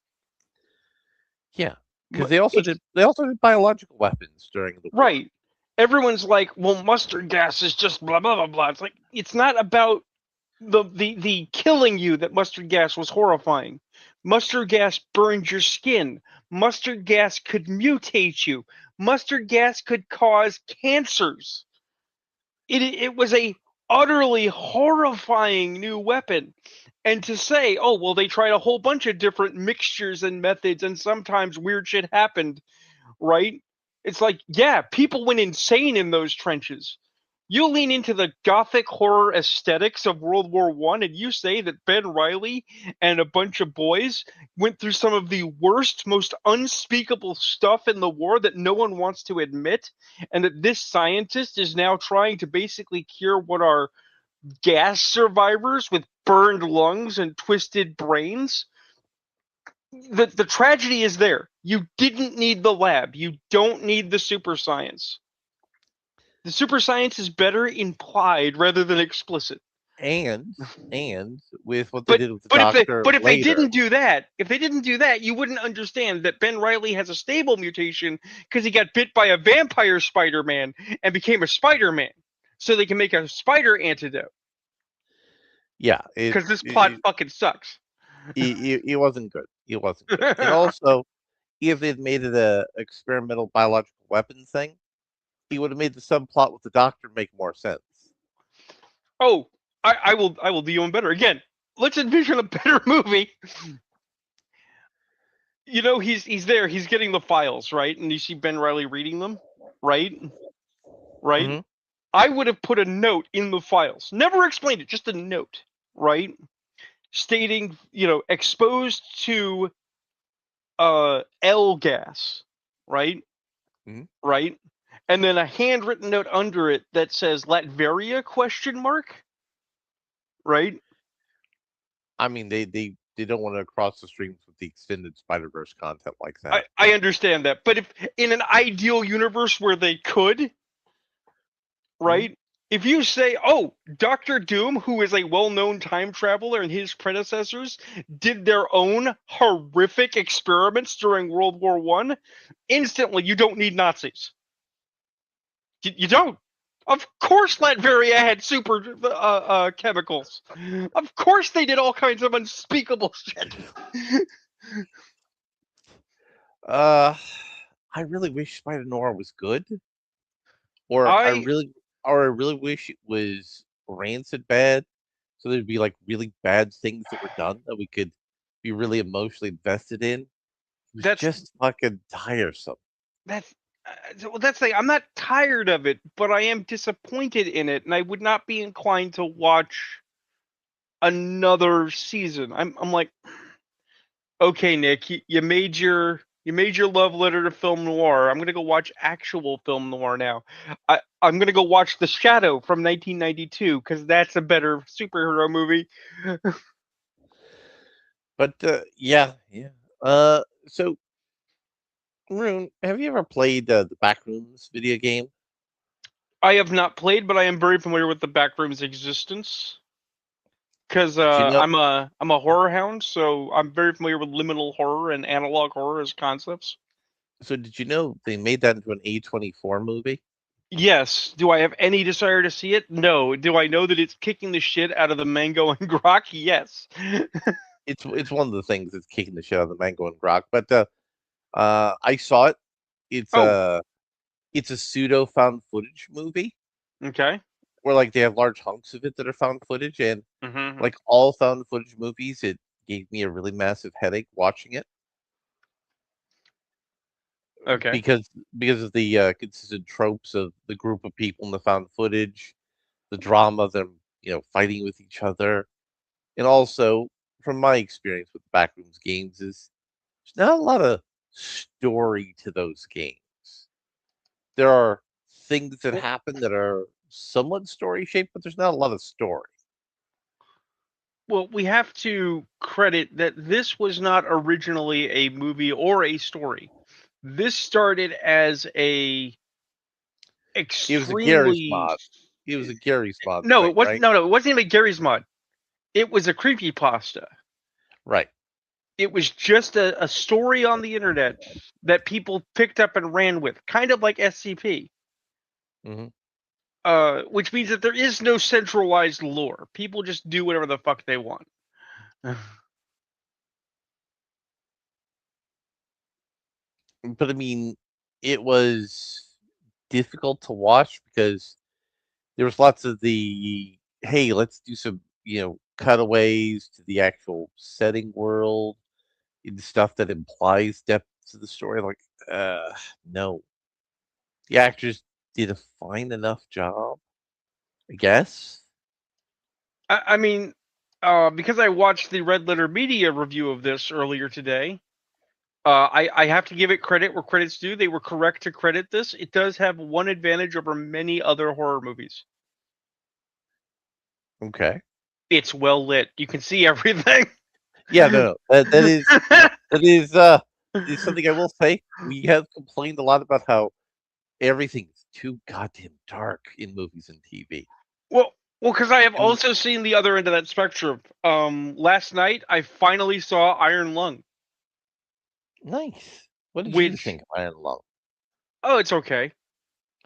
Yeah, because they also It's did biological weapons during the war. right. Everyone's like, well, mustard gas is just blah blah blah blah. It's like it's not about the killing you that mustard gas was horrifying. Mustard gas burns your skin. Mustard gas could mutate you. Mustard gas could cause cancers. It was a utterly horrifying new weapon. And to say, oh well, they tried a whole bunch of different mixtures and methods, and sometimes weird shit happened, right? It's like, yeah, people went insane in those trenches. You lean into the gothic horror aesthetics of World War One, and you say that Ben Riley and a bunch of boys went through some of the worst, most unspeakable stuff in the war that no one wants to admit, and that this scientist is now trying to basically cure what are gas survivors with burned lungs and twisted brains. The tragedy is there. You didn't need the lab. You don't need the super science. The super science is better implied rather than explicit. And with what they But did with the but if they doctor but if they later. didn't do that, if they didn't do that, you wouldn't understand that Ben Riley has a stable mutation because he got bit by a vampire Spider-Man and became a Spider-Man, so they can make a spider antidote. Yeah, Because this plot fucking sucks. it wasn't good. It wasn't good. And also, if they'd made it a experimental biological weapon thing, he would have made the subplot with the doctor make more sense. Oh, I will do even better. Again, let's envision a better movie. You know, he's there, he's getting the files, right? And you see Ben Riley reading them, right? Right? Hmm. I would have put a note in the files. Never explained it, just a note, right? Stating, exposed to L gas, right? Hmm. Right? And then a handwritten note under it that says Latveria question mark, right? I mean, they don't want to cross the streams with the extended Spider Verse content like I, that. I understand that. But if in an ideal universe where they could, Hmm. right? If you say, oh, Doctor Doom, who is a well known time traveler, and his predecessors did their own horrific experiments during World War One, instantly you don't need Nazis. You don't. Of course, Latveria had super chemicals. Of course, they did all kinds of unspeakable shit. Uh, I really wish Spider Noir was good, or I I really wish it was rancid bad. So there'd be like really bad things that were done that we could be really emotionally invested in. It was that's just fucking tiresome. that's well, that's the I'm not tired of it, but I am disappointed in it, and I would not be inclined to watch another season. I'm like, okay, Nick, you made your love letter to film noir. I'm gonna go watch actual film noir now. I'm gonna go watch The Shadow from 1992 because that's a better superhero movie. But yeah. So Rune, have you ever played the Backrooms video game? I have not played, but I am very familiar with the Backroom's existence because Did you know? I'm a horror hound, so I'm very familiar with liminal horror and analog horror as concepts. So did you know they made that into an A24 movie? Yes. Do I have any desire to see it? No. Do I know that it's kicking the shit out of the mango and grok? Yes. It's one of the things that's kicking the shit out of the Mango and Grok. But I saw it. It's Oh, a it's a pseudo found footage movie okay. where like they have large hunks of it that are found footage, and Mm-hmm. like all found footage movies, it gave me a really massive headache watching it Okay. because of the consistent tropes of the group of people in the found footage, the drama of them, fighting with each other, and also from my experience with Backrooms games is there's not a lot of story to those games. There are things that Well, happen that are somewhat story shaped, but there's not a lot of story. well, we have to credit that this was not originally a movie or a story. This started as a It was a Gary's extremely mod. It was a Gary's mod no, thing, it wasn't. right? No, no, it wasn't even Gary's mod. It was a creepy pasta. Right. It was just a story on the internet that people picked up and ran with, kind of like SCP. Hmm. Which means that there is no centralized lore. People just do whatever the fuck they want. But I mean, it was difficult to watch because there was lots of the hey, let's do some cutaways to the actual setting world and stuff that implies depth to the story. Like, no, the actors did a fine enough job. I guess. I mean, because I watched the Red Letter Media review of this earlier today, I have to give it credit where credit's due. They were correct to credit this. It does have one advantage over many other horror movies. Okay. It's well lit. You can see everything. Yeah, no, that is something I will say. We have complained a lot about how everything's too goddamn dark in movies and TV. Well, because I have And also seen the other end of that spectrum. Last night I finally saw Iron Lung, nice. What did you which think of Iron Lung? it's okay.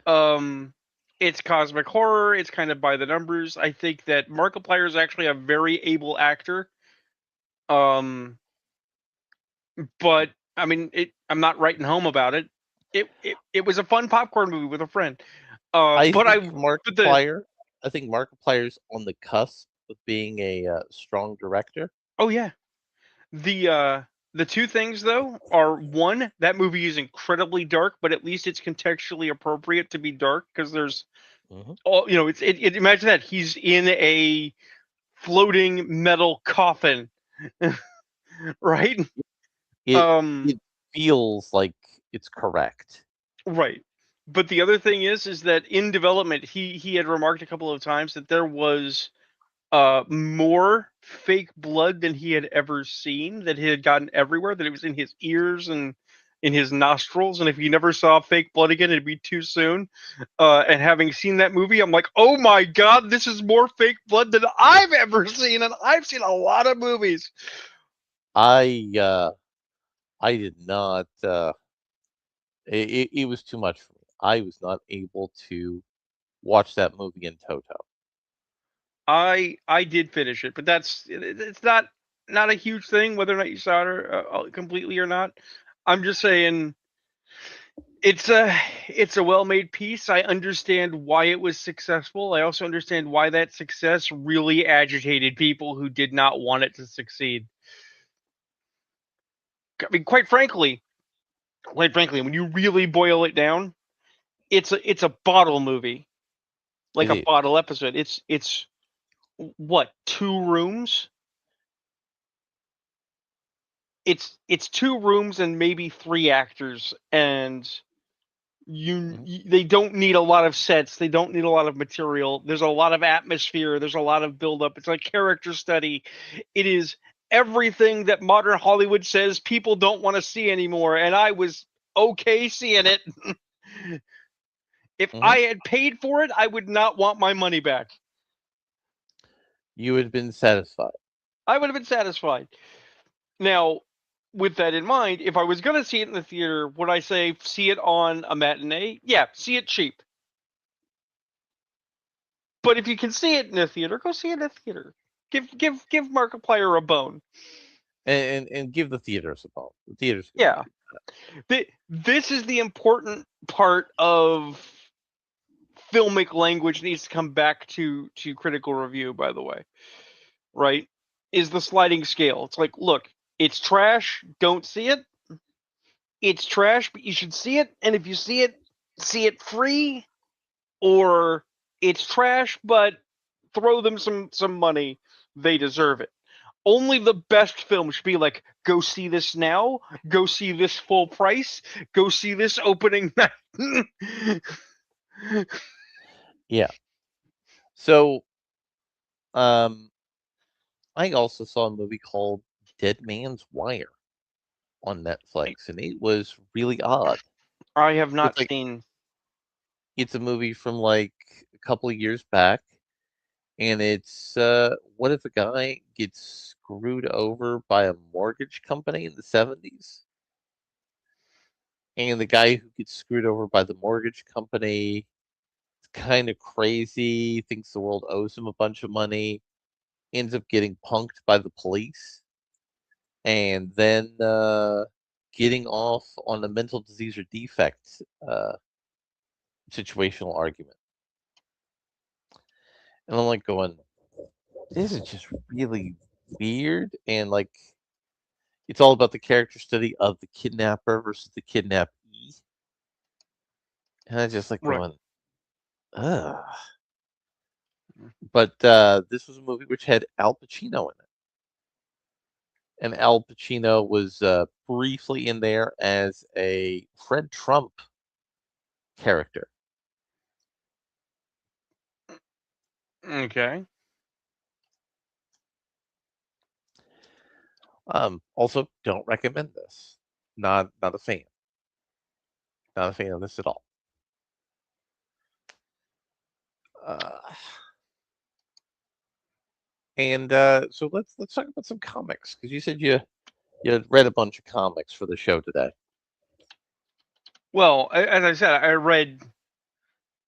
Um, it's cosmic horror. It's kind of by the numbers. I think that Markiplier is actually a very able actor. Um, but I mean, I'm not writing home about it. It was a fun popcorn movie with a friend. I But think but the Markiplier. I think Markiplier's on the cusp of being a strong director. oh yeah, the uh the two things though are one, that movie is incredibly dark, but at least it's contextually appropriate to be dark because there's Hmm. all imagine that he's in a floating metal coffin, right? It Um, it feels like it's correct. right. But the other thing is that in development, he had remarked a couple of times that there was more fake blood than he had ever seen, that he had gotten everywhere, that it was in his ears and in his nostrils, and if he never saw fake blood again, it'd be too soon. And having seen that movie, I'm like, oh my god, this is more fake blood than I've ever seen, and I've seen a lot of movies. I uh I did not. It was too much for me. I was not able to watch that movie in toto. I did finish it, but it's not a huge thing whether or not you saw it completely or not. I'm just saying it's a well-made piece. I understand why it was successful. I also understand why that success really agitated people who did not want it to succeed. I mean, quite frankly, when you really boil it down, it's a bottle movie, like It a is. bottle episode. It's what, two rooms? It's two rooms and maybe three actors, and Mhm. they don't need a lot of sets, they don't need a lot of material, there's a lot of atmosphere, there's a lot of build up, it's a character study. It is everything that modern Hollywood says people don't want to see anymore, and I was okay seeing it. If Mhm. I had paid for it, I would not want my money back. You had been satisfied. I would have been satisfied. Now, with that in mind, if I was going to see it in the theater, would I say see it on a matinee? Yeah, see it cheap. But if you can see it in a theater, go see it in a theater. Give Markiplier a bone. And give the theaters a bone. The theaters can Yeah, do. this is the important part of filmic language needs to come back to critical review. By the way, right? Is the sliding scale. It's like, look, it's trash. Don't see it. It's trash, but you should see it. And if you see it free, or it's trash, but throw them some money. They deserve it. Only the best film should be like, go see this now, go see this full price, go see this opening night. Yeah. So, um, I also saw a movie called Dead Man's Wire on Netflix, and it was really odd. I have It's not like seen. it's a movie from like a couple of years back, and it's what if a guy gets screwed over by a mortgage company in the 70s, and the guy who gets screwed over by the mortgage company is kind of crazy, thinks the world owes him a bunch of money, ends up getting punked by the police, and then getting off on a mental disease or defect situational argument. And I'm like going, this is just really weird. And like, it's all about the character study of the kidnapper versus the kidnappee. And I just like Right. going, ugh. But this was a movie which had Al Pacino in it, and Al Pacino was briefly in there as a Fred Trump character. Okay. Also, don't recommend this. Not a fan. Not a fan of this at all. Uh, and so let's talk about some comics because you said you had read a bunch of comics for the show today. Well, as I said, I read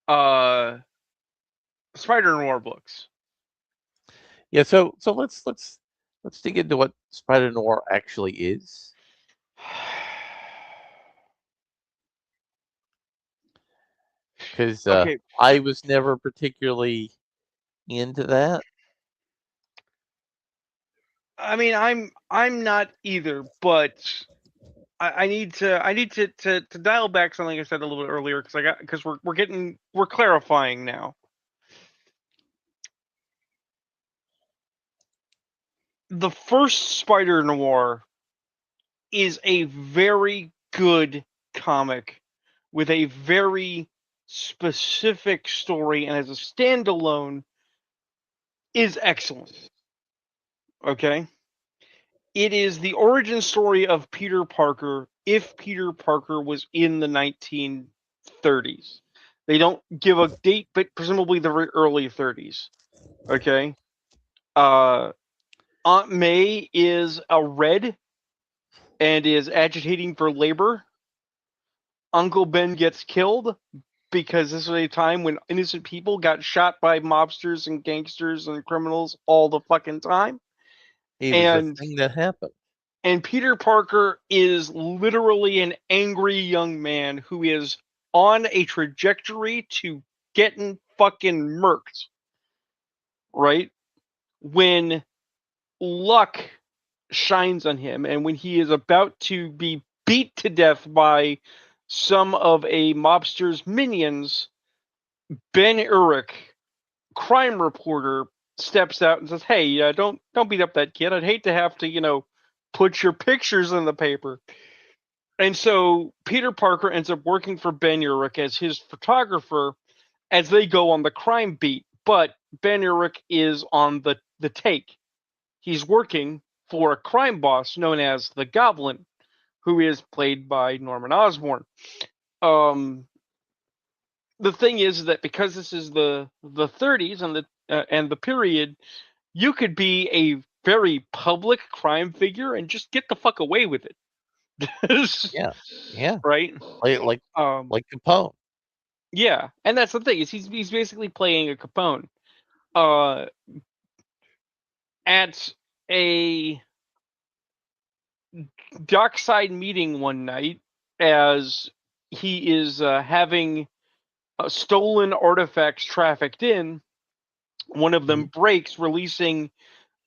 uh Spider Noir books. Yeah, so let's dig into what Spider Noir actually is because Okay. I was never particularly into that. I mean, I'm not either, but I need to dial back something I said a little bit earlier because we're clarifying now. The first Spider Noir is a very good comic with a very specific story, and as a standalone is excellent. Okay, it is the origin story of Peter Parker if Peter Parker was in the 1930s. They don't give a date, but presumably the very early 30s. Okay. Uh, Aunt May is a red and is agitating for labor. Uncle Ben gets killed because this was a time when innocent people got shot by mobsters and gangsters and criminals all the fucking time. It was a And thing that happened. and Peter Parker is literally an angry young man who is on a trajectory to getting fucking murked, right? When luck shines on him and when he is about to be beat to death by some of a mobster's minions, Ben Urich, crime reporter, steps out and says, "Hey, don't beat up that kid. I'd hate to have to, put your pictures in the paper." And so Peter Parker ends up working for Ben Urich as his photographer as they go on the crime beat. But Ben Urich is on the take. He's working for a crime boss known as the Goblin, who is played by Norman Osborn. Um, the thing is that because this is the 30s and the period, you could be a very public crime figure and just get the fuck away with it, Yeah, yeah, right? like like Um, like Capone. yeah, and that's the thing is he's basically playing a Capone. Uh, at a dockside meeting one night, as he is having stolen artifacts trafficked in, one of them Mhm. breaks, releasing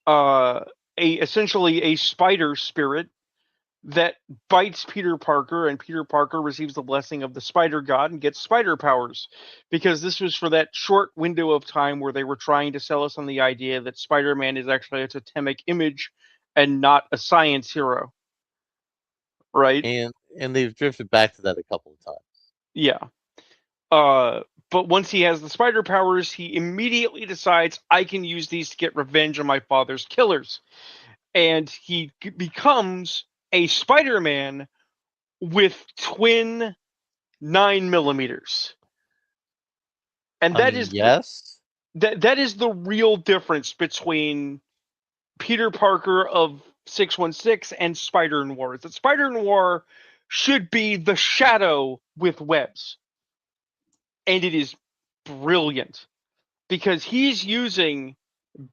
uh, a essentially a spider spirit that bites Peter Parker, and Peter Parker receives the blessing of the Spider God and gets spider powers. Because this was for that short window of time where they were trying to sell us on the idea that Spider Man is actually a totemic image and not a science hero, right? And they've drifted back to that a couple of times. Yeah. Uh, but once he has the spider powers, he immediately decides I can use these to get revenge on my father's killers. And he becomes a Spider Man with twin 9 millimeters. And I mean, yes, that is the real difference between Peter Parker of 616 and Spider Noir. That Spider Noir should be the Shadow with webs, and it is brilliant because he's using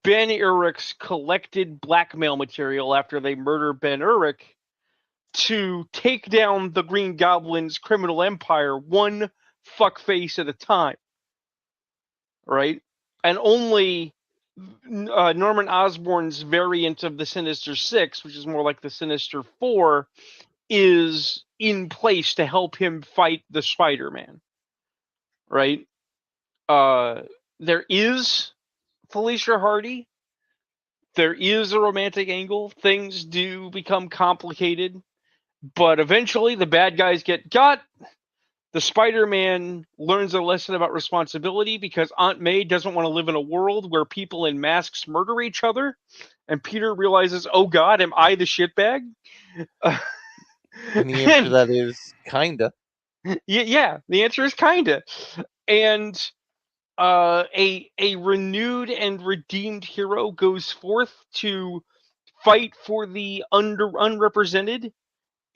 Ben Urich's collected blackmail material after they murder Ben Urich to take down the Green Goblin's criminal empire one fuckface at a time, right? And only Norman Osborn's variant of the Sinister Six, which is more like the Sinister Four, is in place to help him fight the Spider-Man, right? Uh, there is Felicia Hardy. There is a romantic angle. Things do become complicated, but eventually the bad guys get got. The Spider-Man learns a lesson about responsibility because Aunt May doesn't want to live in a world where people in masks murder each other. And Peter realizes, oh God, am I the shitbag? And the answer to And that is kinda. yeah, the answer is kinda. And a renewed and redeemed hero goes forth to fight for the unrepresented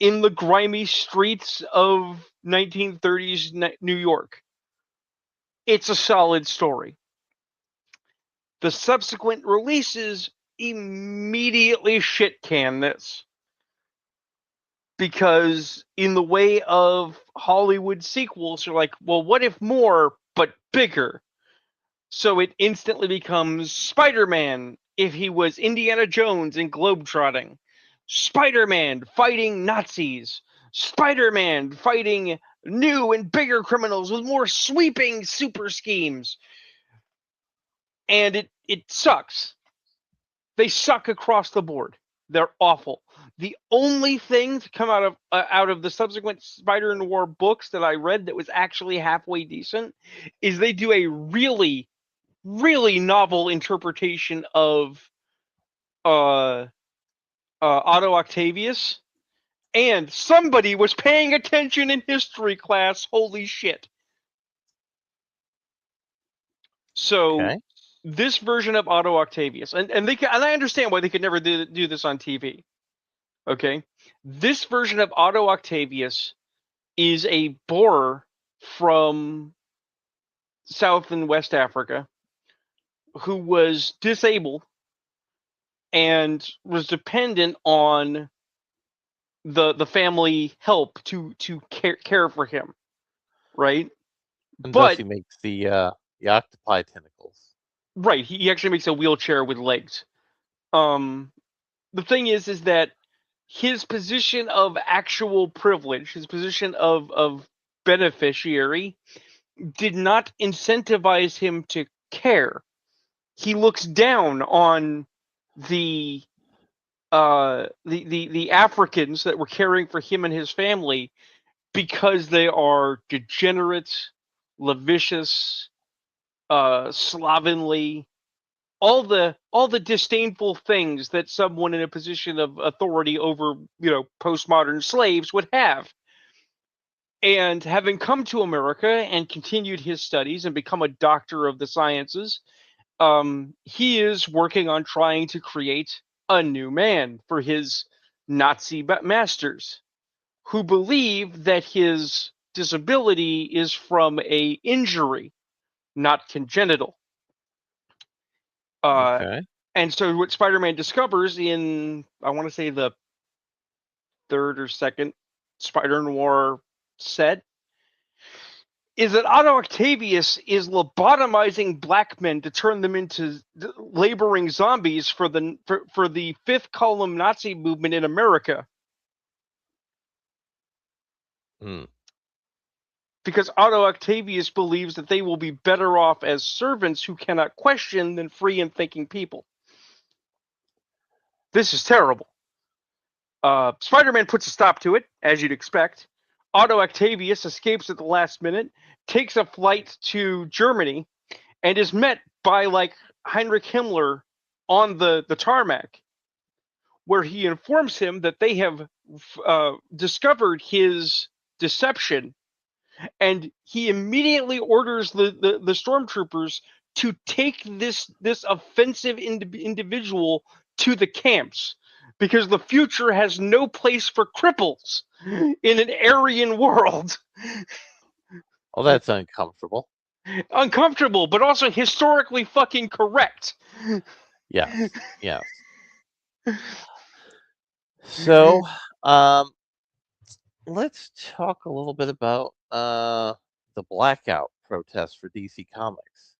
in the grimy streets of 1930s New York. It's a solid story. The subsequent releases immediately shit can this because in the way of Hollywood sequels, you're like, well, what if more but bigger? So it instantly becomes Spider-Man if he was Indiana Jones in globetrotting, Spider-Man fighting Nazis, Spider-Man fighting new and bigger criminals with more sweeping super schemes. And it sucks. They suck across the board. They're awful. The only thing to come out of the subsequent Spider-Noir books that I read that was actually halfway decent is they do a really novel interpretation of uh, Otto Octavius, and somebody was paying attention in history class. Holy shit! So Okay. this version of Otto Octavius, and I understand why they could never do this on TV. Okay, this version of Otto Octavius is a Boer from South and West Africa who was disabled and was dependent on the family help to care for him, right? And thus But he makes the octopi tentacles. right, he actually makes a wheelchair with legs. Um, the thing is that his position of actual privilege, his position of beneficiary, did not incentivize him to care. He looks down on the the Africans that were caring for him and his family because they are degenerate, lascivious, slovenly, all the disdainful things that someone in a position of authority over postmodern slaves would have. And having come to America and continued his studies and become a doctor of the sciences, he is working on trying to create a new man for his Nazi masters, who believe that his disability is from a injury, not congenital. Uh, Okay. and so what Spider-Man discovers in, I want to say, the third or second Spider-Noir set is that Otto Octavius is lobotomizing black men to turn them into laboring zombies for the fifth column Nazi movement in America. Hmm. Because Otto Octavius believes that they will be better off as servants who cannot question than free and thinking people. This is terrible. Spider-Man puts a stop to it, as you'd expect. Otto Octavius escapes at the last minute, takes a flight to Germany, and is met by Heinrich Himmler on the tarmac, where he informs him that they have discovered his deception, and he immediately orders the stormtroopers to take this offensive individual to the camps because the future has no place for cripples in an Aryan world. Oh, that's uncomfortable. Uncomfortable, but also historically fucking correct. Yes. Yes. So, um, let's talk a little bit about the blackout protest for DC Comics.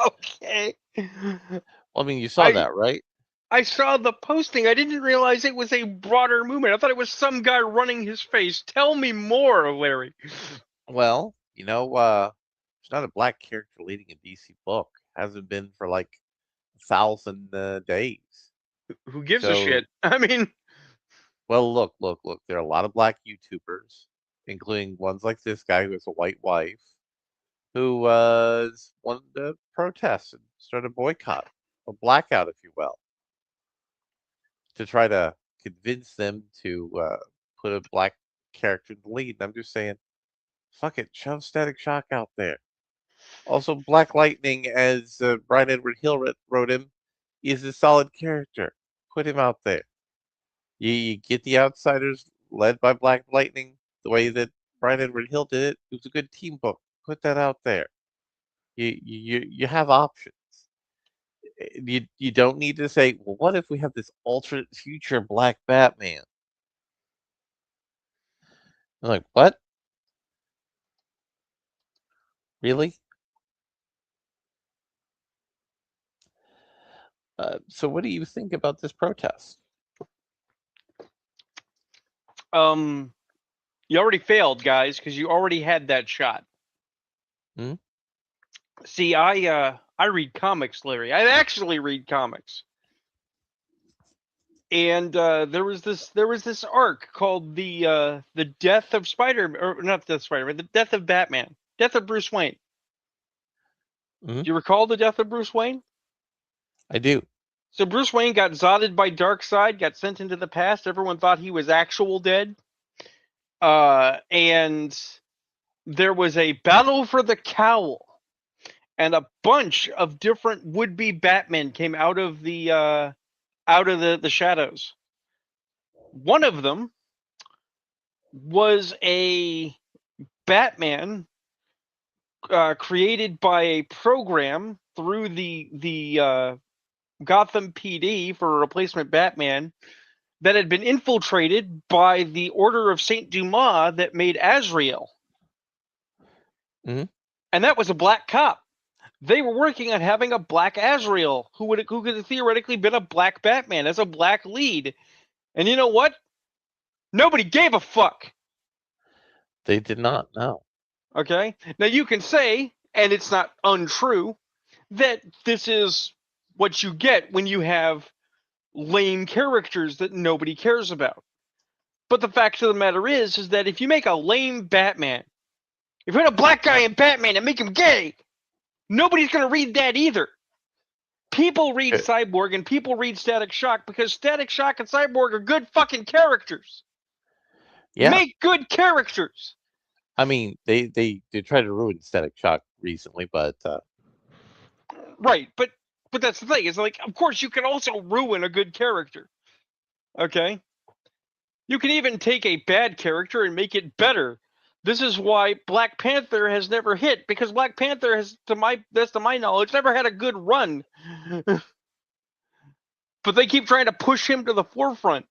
Okay. Well, I mean, you saw I that, right? I saw the posting. I didn't realize it was a broader movement. I thought it was some guy running his face. Tell me more, Larry. Well, there's not a black character leading a DC book. Hasn't been for like 1,000 days. Who gives a So, shit? I mean, well, look. There are a lot of black YouTubers, including ones like this guy who has a white wife, who wanted to protest and start a boycott, a blackout, if you will, to try to convince them to put a black character in the lead. And I'm just saying, fuck it, shove Static Shock out there. Also, Black Lightning, as Brian Edward Hill wrote him, is a solid character. Put him out there. You get the outsiders led by Black Lightning the way that Brian Edward Hill did it. It was a good team book. Put that out there. You have options. You don't need to say, well, what if we have this alternate future Black Batman? I'm like, what? Really? So what do you think about this protest? you already failed, guys, because you already had that shot. Hmm? See, I read comics, Larry. I actually read comics. And there was this arc called the Death of Spider, or not Death of Spider-Man, the Death of Batman, Death of Bruce Wayne. Hmm? Do you recall the Death of Bruce Wayne? I do. So Bruce Wayne got zotted by Darkseid, got sent into the past. Everyone thought he was actual dead. And there was a battle for the cowl, and a bunch of different would-be Batmen came out of the shadows. One of them was a Batman created by a program through the Gotham PD for a replacement Batman that had been infiltrated by the Order of Saint Dumas that made Azrael. Hmm? And that was a black cop. They were working on having a black Azrael who could have theoretically been a black Batman as a black lead. And you know what? Nobody gave a fuck. They did not. No. Okay? Now you can say, and it's not untrue, that this is what you get when you have lame characters that nobody cares about. But the fact of the matter is that if you make a lame Batman, if you put a black guy in Batman and make him gay, nobody's going to read that either. People read Cyborg and people read Static Shock because Static Shock and Cyborg are good fucking characters. Yeah. Make good characters. I mean, they tried to ruin Static Shock recently, but Right, but that's the thing. It's like, of course, you can also ruin a good character. Okay? You can even take a bad character and make it better. This is why Black Panther has never hit, because Black Panther has, to my knowledge, never had a good run. But they keep trying to push him to the forefront.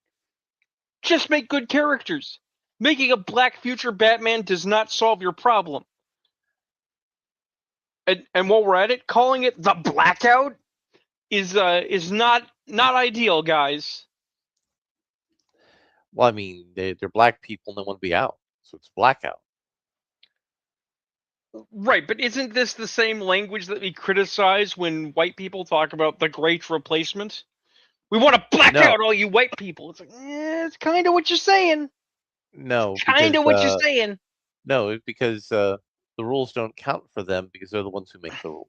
Just make good characters. Making a black future Batman does not solve your problem. And while we're at it, calling it the Blackout is not ideal, guys. well, I mean, they're black people and they want to be out, so it's blackout. Right, but isn't this the same language that we criticize when white people talk about the Great Replacement? We want to black No, out all you white people. It's like, it's kind of what you're saying. no, Kind because of what you're saying. no, it's because the rules don't count for them because they're the ones who make the rules.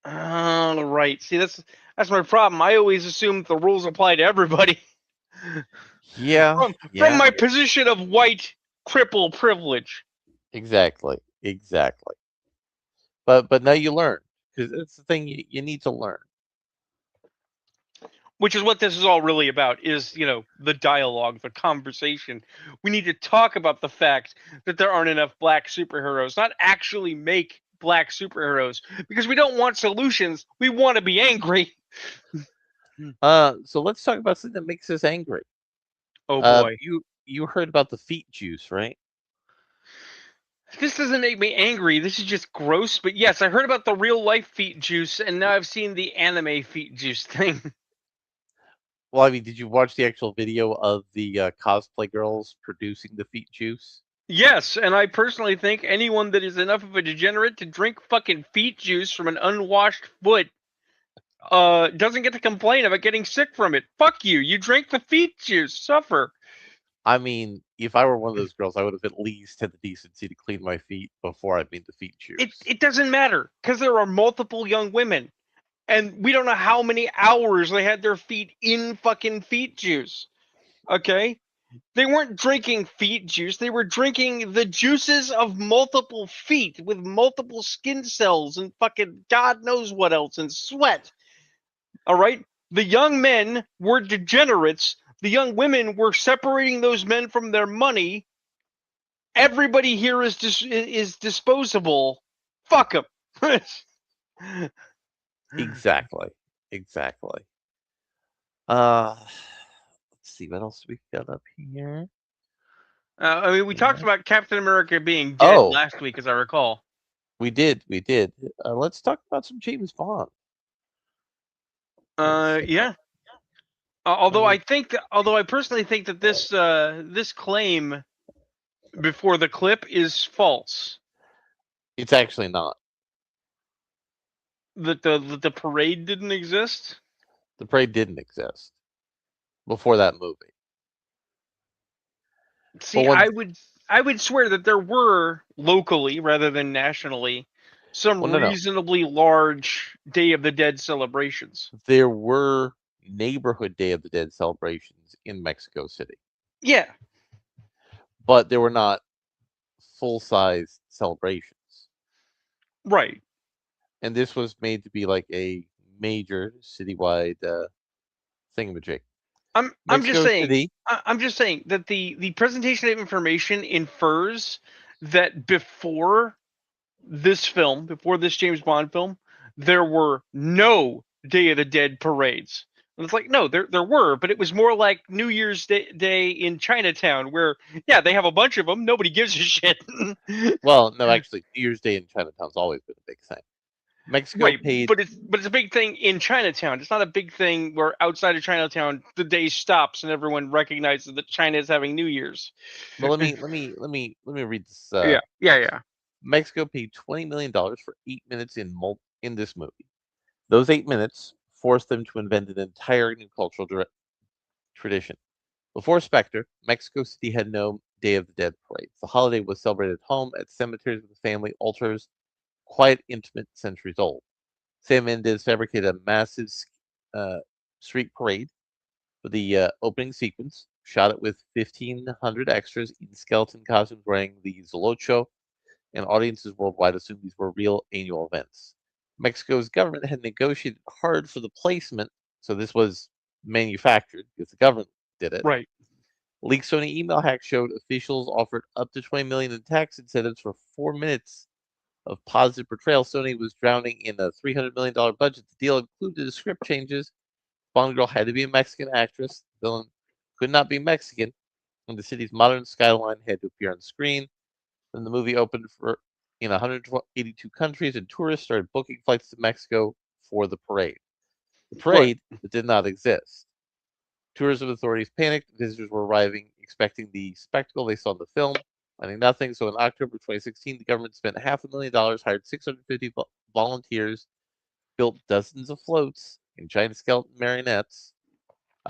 All right. See, that's my problem. I always assume the rules apply to everybody. Yeah, From yeah, my position of white cripple privilege. exactly. But now you learn because it's the thing you need to learn. Which is what this is all really about, is, the dialogue, the conversation. We need to talk about the fact that there aren't enough black superheroes, not actually make black superheroes, because we don't want solutions. We want to be angry. So let's talk about something that makes us angry. Oh boy. You heard about the feet juice, right? This doesn't make me angry. This is just gross. But yes, I heard about the real life feet juice, and now I've seen the anime feet juice thing. Well, I mean, did you watch the actual video of the cosplay girls producing the feet juice? Yes, and I personally think anyone that is enough of a degenerate to drink fucking feet juice from an unwashed foot doesn't get to complain about getting sick from it. Fuck you. You drank the feet juice. Suffer. I mean, if I were one of those girls, I would have at least had the decency to clean my feet before I made the feet juice. It doesn't matter because there are multiple young women, and we don't know how many hours they had their feet in fucking feet juice. Okay, they weren't drinking feet juice. They were drinking the juices of multiple feet with multiple skin cells and fucking God knows what else and sweat. All right, the young men were degenerates. The young women were separating those men from their money. Everybody here is disposable. Fuck them. Exactly. Exactly. Uh, let's see what else we got up here. I mean, we talked Yeah. about Captain America being dead Oh, last week, as I recall. we did. We did. Let's talk about some James Bond. Let's. Yeah. Let me. Although I personally think that this claim before the clip is false. It's actually not. That the parade didn't exist. The parade didn't exist before that movie. But See, when. I would swear that there were locally rather than nationally some Well, no, no. reasonably large Day of the Dead celebrations. There were neighborhood Day of the Dead celebrations in Mexico City, Yeah, but they were not full-size celebrations. right. And this was made to be like a major citywide thingamajig. I'm just Mexico saying City. I'm just saying that the presentation of information infers that before this film, before this James Bond film, there were no Day of the Dead parades. And it's like, no, there were, but it was more like New Year's Day in Chinatown, where yeah, they have a bunch of them, nobody gives a shit. Well, no, actually, New Year's Day in Chinatown's always been a big thing. Mexico Right, paid. but it's a big thing in Chinatown. It's not a big thing where outside of Chinatown the day stops and everyone recognizes that China is having New Year's. Well, let me read this. Yeah, yeah, yeah. Mexico paid $20 million for 8 minutes in this movie. Those 8 minutes forced them to invent an entire new cultural tradition. Before Spectre, Mexico City had no Day of the Dead parades. The holiday was celebrated at home, at cemeteries with family altars, quiet, intimate, centuries old. Sam Mendes fabricated a massive uh, street parade for the opening sequence, shot it with 1,500 extras in skeleton costumes wearing the Zolocho, and audiences worldwide assumed these were real annual events. Mexico's government had negotiated hard for the placement, so this was manufactured because the government did it. Right. Leaked Sony email hacks showed officials offered up to 20 million in tax incentives for 4 minutes of positive portrayal. Sony was drowning in a $300 million budget. The deal included script changes. Bond girl had to be a Mexican actress. The villain could not be Mexican, and the city's modern skyline had to appear on screen. Then the movie opened for in 182 countries, and tourists started booking flights to Mexico for the parade. The Right. parade that did not exist. Tourism authorities panicked. Visitors were arriving expecting the spectacle they saw in the film, finding nothing. So in October 2016, the government spent $500,000, hired 650 volunteers, built dozens of floats and giant skeleton marionettes,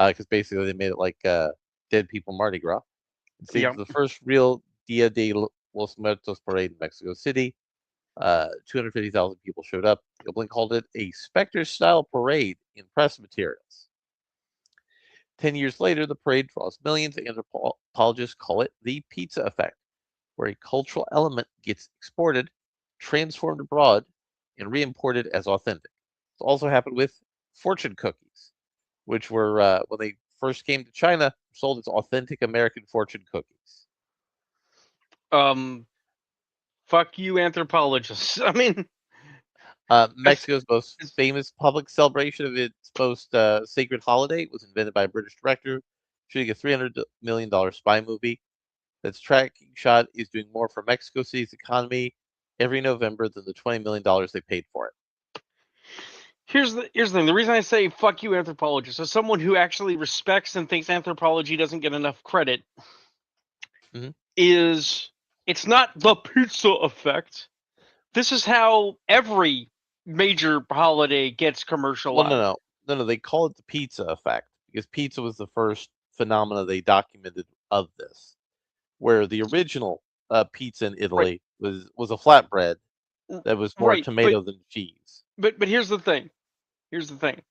because basically they made it like Dead People Mardi Gras, and staged Yeah. the first real Dia de los Muertos parade in Mexico City. 250,000 people showed up. Goblin called it a Spectre-style parade in press materials. 10 years later, the parade draws millions. Anthropologists call it the pizza effect, where a cultural element gets exported, transformed abroad, and re-imported as authentic. It's also happened with fortune cookies, which were, when they first came to China, sold as authentic American fortune cookies. Um. Fuck you, anthropologists. I mean, it's, Mexico's most it's famous public celebration of its most sacred holiday was invented by a British director shooting a $300 million spy movie. That's tracking shot is doing more for Mexico City's economy every November than the $20 million they paid for it. here's the thing. The reason I say fuck you, anthropologists, as someone who actually respects and thinks anthropology doesn't get enough credit, Mm-hmm. is It's not the pizza effect. This is how every major holiday gets Well, no, commercialized. no, no, no. They call it the pizza effect because pizza was the first phenomena they documented of this. Where the original pizza in Right, Italy was a flatbread that was more right. But tomato than cheese. but here's the thing. Here's the thing.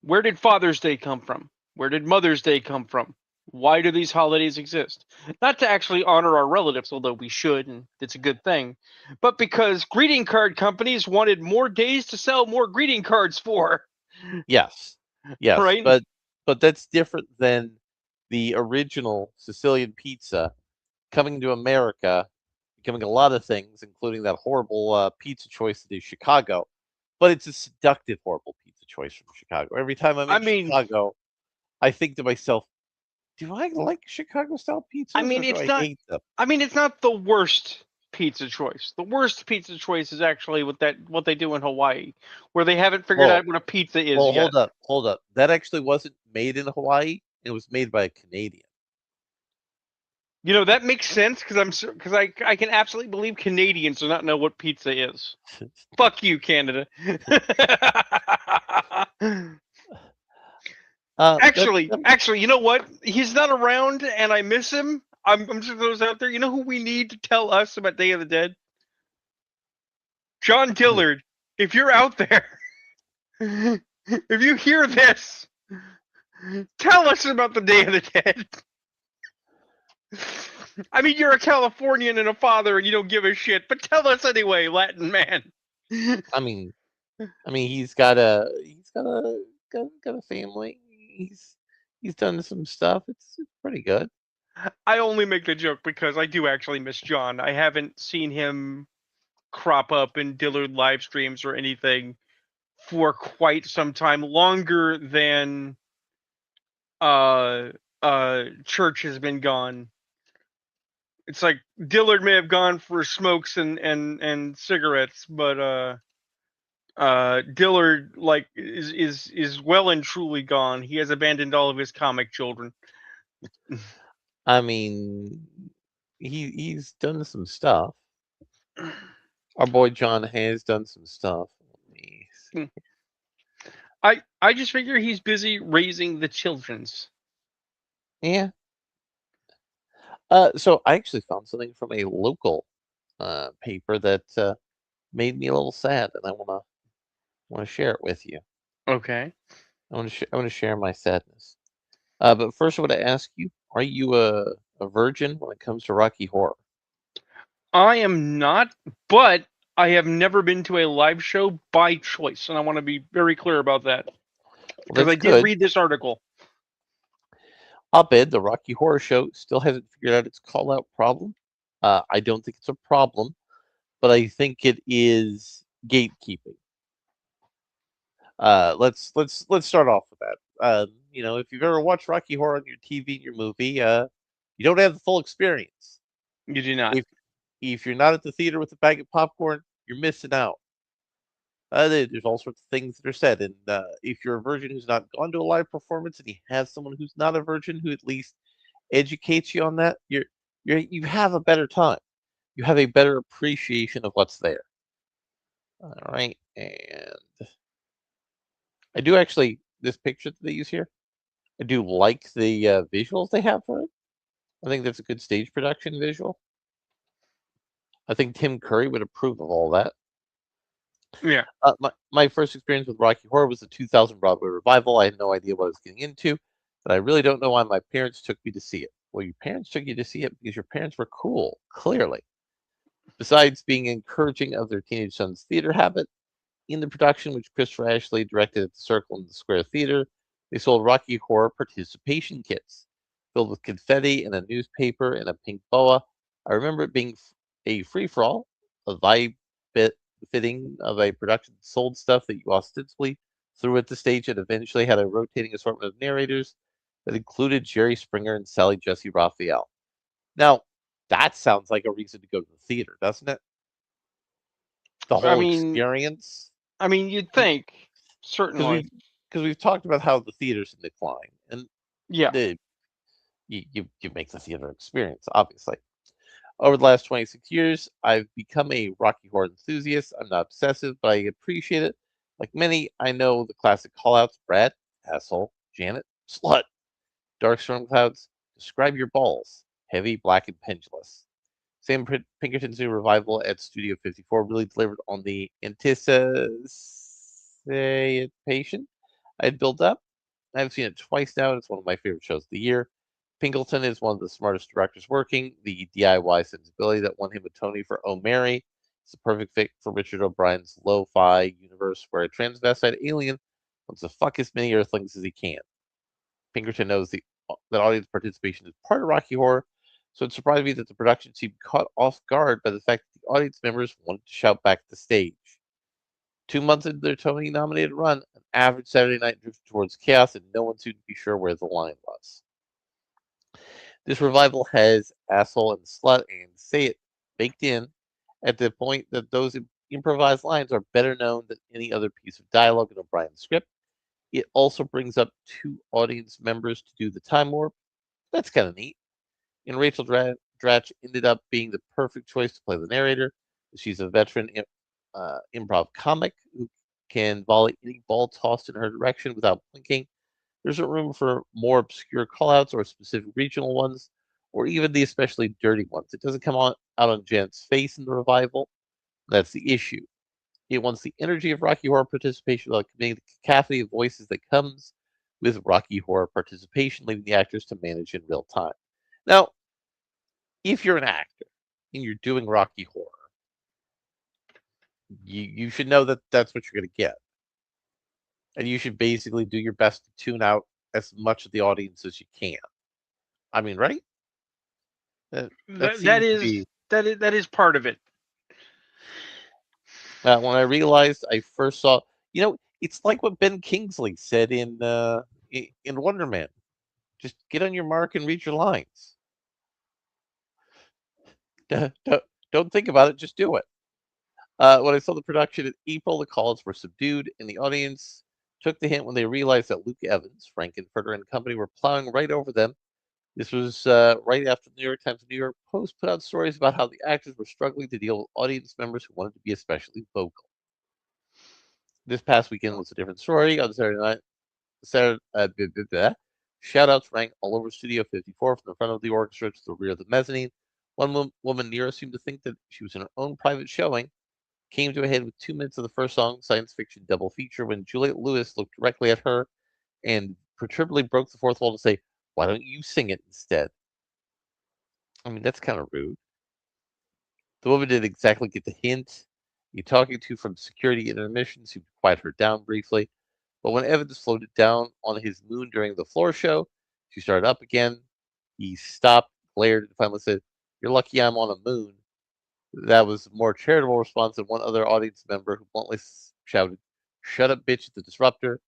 Where did Father's Day come from? Where did Mother's Day come from? Why do these holidays exist? Not to actually honor our relatives, although we should, and it's a good thing, but because greeting card companies wanted more days to sell more greeting cards for, Yes, yes, right? but that's different than the original Sicilian pizza coming to America, becoming a lot of things, including that horrible pizza choice that is Chicago. But it's a seductive, horrible pizza choice from Chicago. Every time I'm I in mean, Chicago, I think to myself, do I like Chicago style I pizzas or mean, do it's I not. hate them? I mean, it's not the worst pizza choice. The worst pizza choice is actually what they do in Hawaii, where they haven't figured Well, out what a pizza is well, yet. hold up. That actually wasn't made in Hawaii. It was made by a Canadian. You know that makes sense because because I can absolutely believe Canadians do not know what pizza is. Fuck you, Canada. That Actually, you know what? He's not around, and I miss him. I'm just those out there. You know who we need to tell us about Day of the Dead? John Dillard. If you're out there, if you hear this, tell us about the Day of the Dead. I mean, you're a Californian and a father, and you don't give a shit. But tell us anyway, Latin man. I mean, got a family. He's done some stuff. It's pretty good. I only make the joke because I do actually miss John. I haven't seen him crop up in Dillard live streams or anything for quite some time, longer than uh Church has been gone. It's like Dillard may have gone for smokes and cigarettes, but Dillard like is well and truly gone. He has abandoned all of his comic children. I mean, he's done some stuff. Our boy John has done some stuff. Let me see. I just figure he's busy raising the children's. Yeah. So I actually found something from a local paper that made me a little sad, and I wanna share it with you. Okay. I wanna share my sadness. But first, I want to ask you: are you a virgin when it comes to Rocky Horror? I am not, but I have never been to a live show by choice, and I want to be very clear about that Well, because I that's did good. read this article. I'll bet the Rocky Horror Show still hasn't figured out its call out problem. I don't think it's a problem, but I think it is gatekeeping. Let's start off with that. If you've ever watched Rocky Horror on your TV and your movie, you don't have the full experience. You do not. If if you're not at the theater with a bag of popcorn, you're missing out. There's all sorts of things that are said, and if you're a virgin who's not gone to a live performance and you have someone who's not a virgin who at least educates you on that, you have a better time. You have a better appreciation of what's there. All right, and I do actually this picture that they use here. I do like the visuals they have for it. I think that's a good stage production visual. I think Tim Curry would approve of all that. Yeah. My first experience with Rocky Horror was the 2000 Broadway revival. I had no idea what I was getting into, but I really don't know why my parents took me to see it. Well, your parents took you to see it because your parents were cool, clearly. Besides being encouraging of their teenage son's theater habit, in the production, which Christopher Ashley directed at the Circle and the Square Theater, they sold Rocky Horror participation kits filled with confetti and a newspaper and a pink boa. I remember it being a free for all, a vibe bit fitting of a production that sold stuff that you ostensibly threw at the stage and eventually had a rotating assortment of narrators that included Jerry Springer and Sally Jesse Raphael. Now, that sounds like a reason to go to the theater, doesn't it? The I whole mean, experience, you'd think because certainly. we've talked about how the theater's in decline, and Yeah. the you make the theater experience, obviously. Over the last 26 years, I've become a Rocky Horror enthusiast. I'm not obsessive, but I appreciate it. Like many, I know the classic callouts: Brad, asshole, Janet, slut, dark storm clouds. Describe your balls: heavy, black, and pendulous. Sam Pinkerton's new revival at Studio 54 really delivered on the anticipation I'd built up. I've seen it twice now, and it's one of my favorite shows of the year. Pinkleton is one of the smartest directors working. The DIY sensibility that won him a Tony for Oh Mary is the perfect fit for Richard O'Brien's lo-fi universe where a transvestite alien wants to fuck as many Earthlings as he can. Pinkerton knows that audience participation is part of Rocky Horror, so it surprised me that the production seemed caught off guard by the fact that the audience members wanted to shout back at the stage. 2 months into their Tony nominated run, an average Saturday night drifted towards chaos, and no one seemed to be sure where the line was. This revival has asshole and slut and say it baked in at the point that those improvised lines are better known than any other piece of dialogue in O'Brien's script. It also brings up two audience members to do the time warp. That's kind of neat. And Rachel Dratch ended up being the perfect choice to play the narrator. She's a veteran improv comic who can volley any ball tossed in her direction without blinking. There's a room for more obscure callouts or specific regional ones, or even the especially dirty ones. It doesn't come out on Janet's face in the revival. That's the issue. It wants the energy of Rocky Horror participation without committing the cacophony of voices that comes with Rocky Horror participation, leaving the actors to manage in real time. Now, if you're an actor and you're doing Rocky Horror, you should know that that's what you're going to get. And you should basically do your best to tune out as much of the audience as you can. I mean, right? That That that seems to is be that is part of it. when I realized I first saw. It's like what Ben Kingsley said in Wonder Man. Just get on your mark and read your lines. Don't, don't think about it. Just do it. When I saw the production in April, the calls were subdued, and the audience took the hint when they realized that Luke Evans, Frankenfurter, and company were plowing right over them. This was right after the New York Times and New York Post put out stories about how the actors were struggling to deal with audience members who wanted to be especially vocal. This past weekend was a different story. On Saturday night, blah, blah, blah. Shout-outs rang all over Studio 54 from the front of the orchestra to the rear of the mezzanine. One woman, Nira, seemed to think that she was in her own private showing, came to a head with 2 minutes of the first song, science fiction double feature, when Juliette Lewis looked directly at her and perturbedly broke the fourth wall to say, "Why don't you sing it instead?" I mean, that's kind of rude. The woman didn't exactly get the hint. You talking to from security intermission seemed to quiet her down briefly, but when Evans floated down on his moon during the floor show, she started up again. He stopped, glared, and finally said, "You're lucky I'm on a moon." That was a more charitable response than one other audience member who bluntly shouted, "Shut up, bitch," at the disruptor.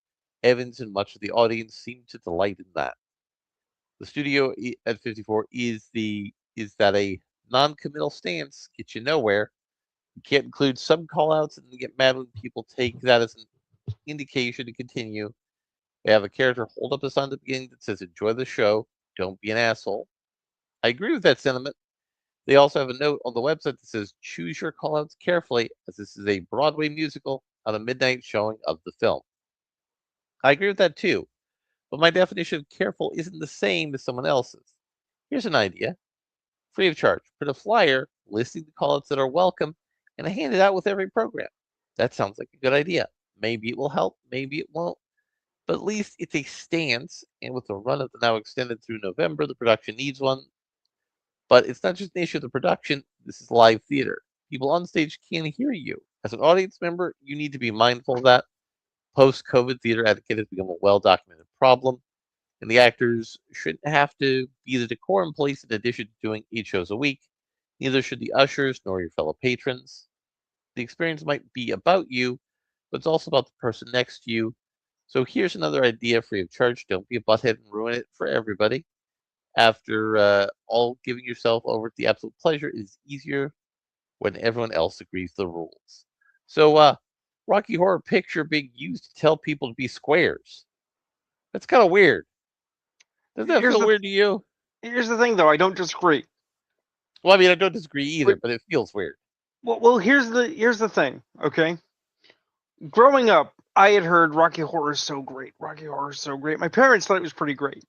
Evans and much of the audience seemed to delight in that. The studio at 54 is that a non-committal stance gets you nowhere. You can't include some callouts and get mad when people take that as an indication to continue. They have a character hold up a sign at the beginning that says, "Enjoy the show, don't be an asshole." I agree with that sentiment. They also have a note on the website that says, "Choose your callouts carefully, as this is a Broadway musical on a midnight showing of the film." I agree with that too, but my definition of careful isn't the same as someone else's. Here's an idea: free of charge. Print a flyer listing the callouts that are welcome and hand it out with every program. That sounds like a good idea. Maybe it will help, maybe it won't, but at least it's a stance, and with the run of the now extended through November, the production needs one. But it's not just an issue of the production, this is live theater. People on stage can't hear you. As an audience member, you need to be mindful of that. Post COVID theater etiquette has become a well documented problem, and the actors shouldn't have to be the decorum police in addition to doing 8 shows a week. Neither should the ushers nor your fellow patrons. The experience might be about you, but it's also about the person next to you. So here's another idea free of charge. Don't be a butthead and ruin it for everybody. After all, giving yourself over to the absolute pleasure is easier when everyone else agrees to the rules. So, Rocky Horror Picture being used to tell people to be squares. That's kind of weird. Doesn't that Here's feel the weird to you? here's the thing, though. I don't disagree. Well, I mean, I don't disagree either, But but it feels weird. well, here's the thing. Okay, growing up, I had heard Rocky Horror is so great. Rocky Horror is so great. My parents thought it was pretty great,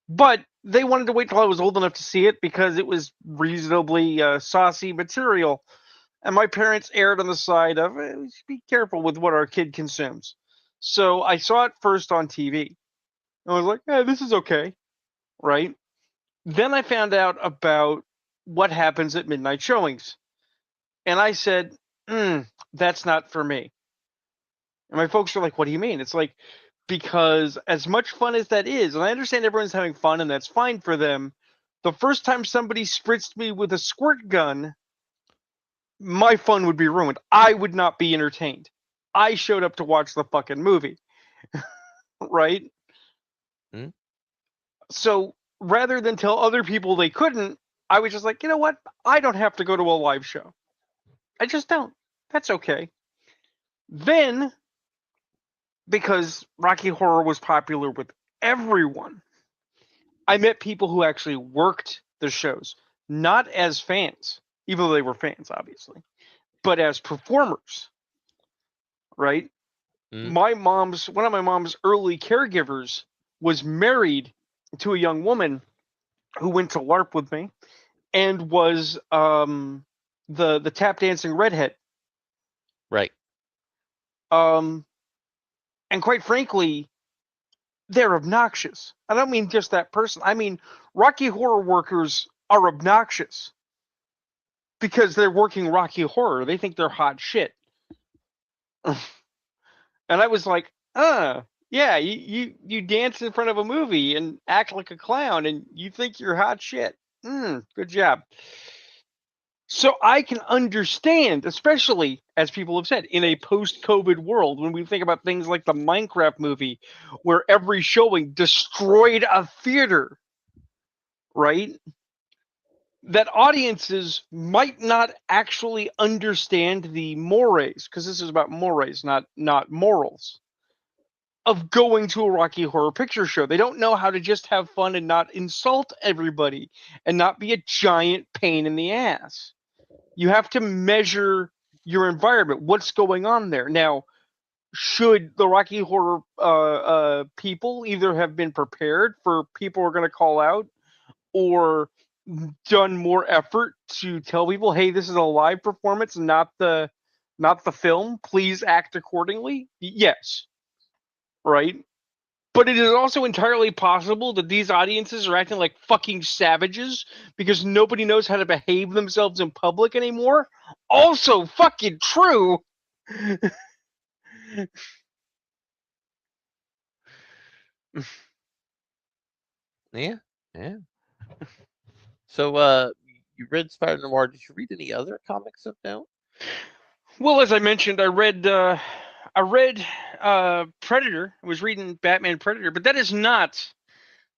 but they wanted to wait till I was old enough to see it because it was reasonably saucy material. And my parents erred on the side of be careful with what our kid consumes. So I saw it first on TV. I was like, this is okay, right? Then I found out about what happens at midnight showings. And I said, that's not for me. And my folks are like, what do you mean? It's like, because as much fun as that is, and I understand everyone's having fun and that's fine for them, the first time somebody spritzed me with a squirt gun, my fun would be ruined. I would not be entertained. I showed up to watch the fucking movie, right? Hmm? So rather than tell other people they couldn't, I was just like, you know what? I don't have to go to a live show. I just don't. That's okay. Then, because Rocky Horror was popular with everyone, I met people who actually worked the shows, not as fans, even though they were fans, obviously, but as performers, right? Hmm? One of my mom's early caregivers was married to a young woman who went to LARP with me and was the tap dancing redhead. Right. Um, and quite frankly, they're obnoxious. I don't mean just that person. I mean Rocky Horror workers are obnoxious because they're working Rocky Horror. They think they're hot shit. And I was like, yeah, you dance in front of a movie and act like a clown, and you think you're hot shit. Good job. So I can understand, especially as people have said, in a post-COVID world, when we think about things like the Minecraft movie, where every showing destroyed a theater, right? That audiences might not actually understand the mores, because this is about mores, not morals, of going to a Rocky Horror Picture Show. They don't know how to just have fun and not insult everybody and not be a giant pain in the ass. You have to measure your environment. What's going on there? Now, should the Rocky Horror people either have been prepared for people who are going to call out or done more effort to tell people, hey, this is a live performance, not the film. Please act accordingly. Yes, right. But it is also entirely possible that these audiences are acting like fucking savages because nobody knows how to behave themselves in public anymore. Also fucking true. Yeah. Yeah. So, you read Spider Noir. Did you read any other comics of note? Well, as I mentioned, I read Predator. I was reading Batman Predator, but that is not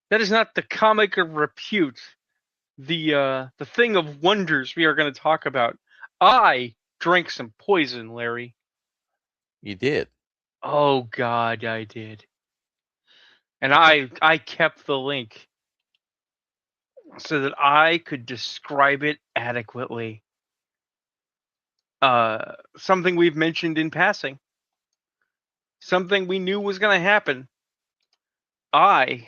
the comic of repute. The thing of wonders we are going to talk about. I drank some poison, Larry. You did. Oh God, I did. And I kept the link so that I could describe it adequately. Something we've mentioned in passing, something we knew was going to happen. I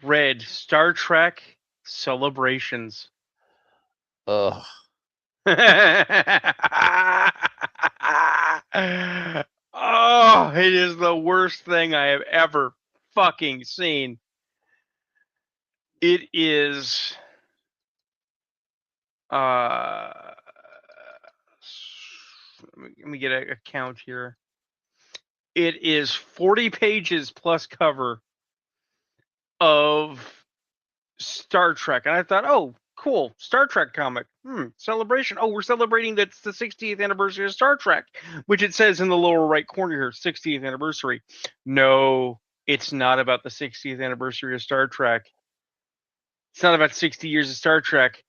read Star Trek Celebrations. Ugh. Oh, it is the worst thing I have ever fucking seen. It is uh let me get a count here. It is 40 pages plus cover of Star Trek. And I thought, oh, cool, Star Trek comic. Celebration. Oh, we're celebrating that's the 60th anniversary of Star Trek, which it says in the lower right corner here, 60th anniversary. No, it's not about the 60th anniversary of Star Trek. It's not about 60 years of Star Trek.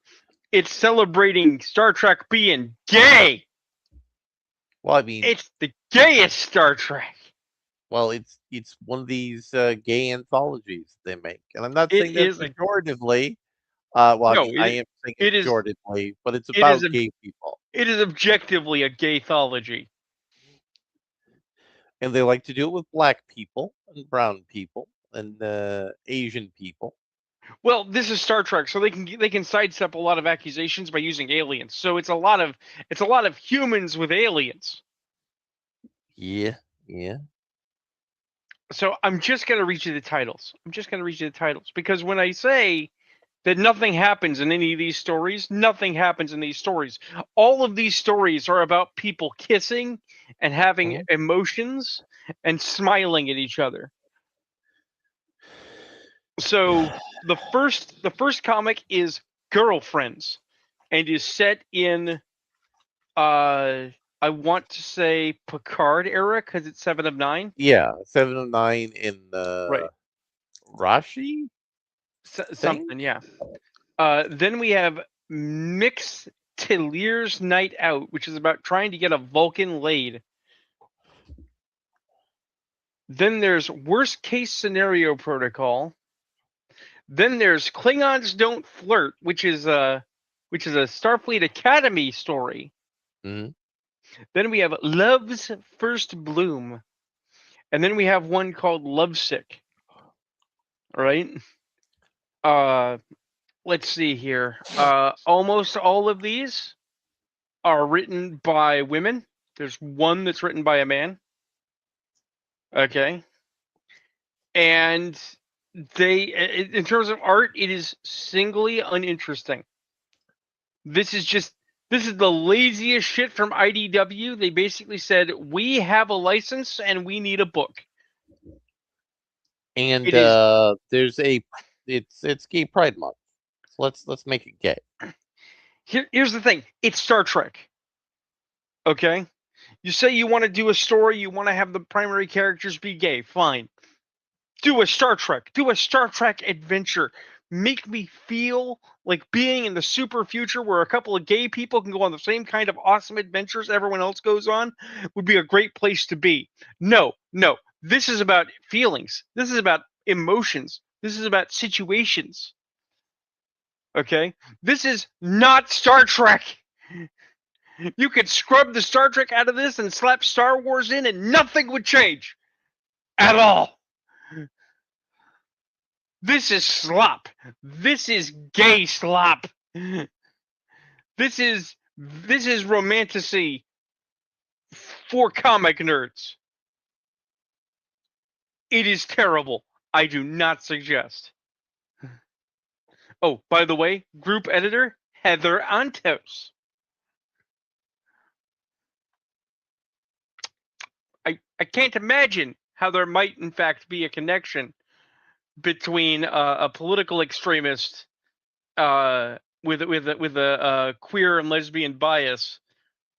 It's celebrating Star Trek being gay. Well, I mean, It's the gayest Star Trek. well, it's one of these gay anthologies they make, and I'm not It saying that is a pejoratively. Well, I No, mean, I am saying it it is pejoratively, but it's it is about gay people, it is objectively a gaythology. and they like to do it with black people and brown people and Asian people. Well, this is Star Trek, so they can sidestep a lot of accusations by using aliens. So it's a lot of humans with aliens. Yeah, yeah. So I'm just gonna read you the titles. I'm just gonna read you the titles because when I say that nothing happens in any of these stories, nothing happens in these stories. All of these stories are about people kissing and having Mhm. emotions and smiling at each other. So the first comic is Girlfriends and is set in uh I want to say Picard era because it's 7 of 9. Yeah, 7 of 9 in Right. Rashi thing. Something, yeah. Then we have Mix Tillier's Night Out, which is about trying to get a Vulcan laid. Then there's Worst Case Scenario Protocol. Then there's Klingons Don't Flirt, which is a Starfleet Academy story. Hmm. Then we have Love's First Bloom. And then we have one called Lovesick. All right. Uh let's see here. Almost all of these are written by women. There's one that's written by a man. Okay. And in terms of art, it is singly uninteresting. This is just this is the laziest shit from IDW. They basically said we have a license and we need a book. And It is there's a it's Gay Pride Month, so let's make it gay. here's the thing. It's Star Trek. Okay. You say you want to do a story, you want to have the primary characters be gay. Fine. Do a Star Trek. Do a Star Trek adventure. Make me feel like being in the super future where a couple of gay people can go on the same kind of awesome adventures everyone else goes on would be a great place to be. No, no. This is about feelings. This is about emotions. This is about situations. Okay? This is not Star Trek. You could scrub the Star Trek out of this and slap Star Wars in and nothing would change at all. This is slop. This is gay slop. This is romantasy for comic nerds. It is terrible. I do not suggest. Oh, by the way, group editor Heather Antos. I can't imagine how there might in fact be a connection between a political extremist with a queer and lesbian bias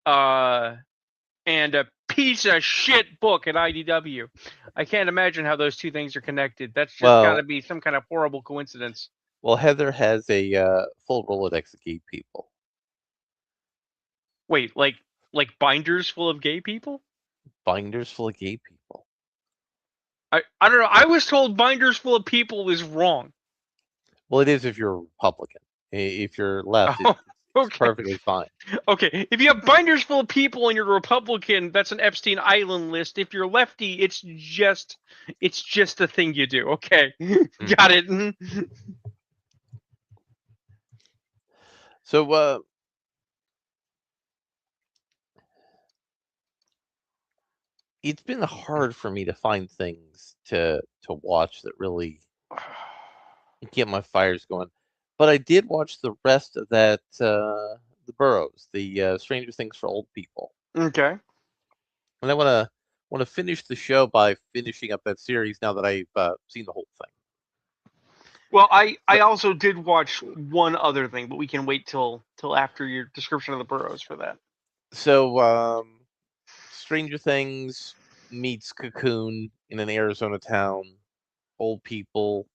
uh, and a piece of shit book at IDW. I can't imagine how those two things are connected. That's just got to Well, be some kind of horrible coincidence. Heather has a full Rolodex of gay people, Wait, like binders full of gay people? binders full of gay people. I don't know. I was told binders full of people is wrong. Well, it is if you're a Republican. If you're left, Oh, it's okay. perfectly fine. Okay. If you have binders full of people and you're a Republican, that's an Epstein Island list. If you're lefty, it's just a thing you do. Okay. Mhm. Got it. So, it's been hard for me to find things to watch that really get my fires going. But I did watch the rest of that the Burrows, the Stranger Things for old people, Okay. and I want to finish the show by finishing up that series now that I've seen the whole thing. Well, So, I also did watch one other thing, but we can wait till after your description of the burrows for that. so Stranger Things meets Cocoon in an Arizona town. Old people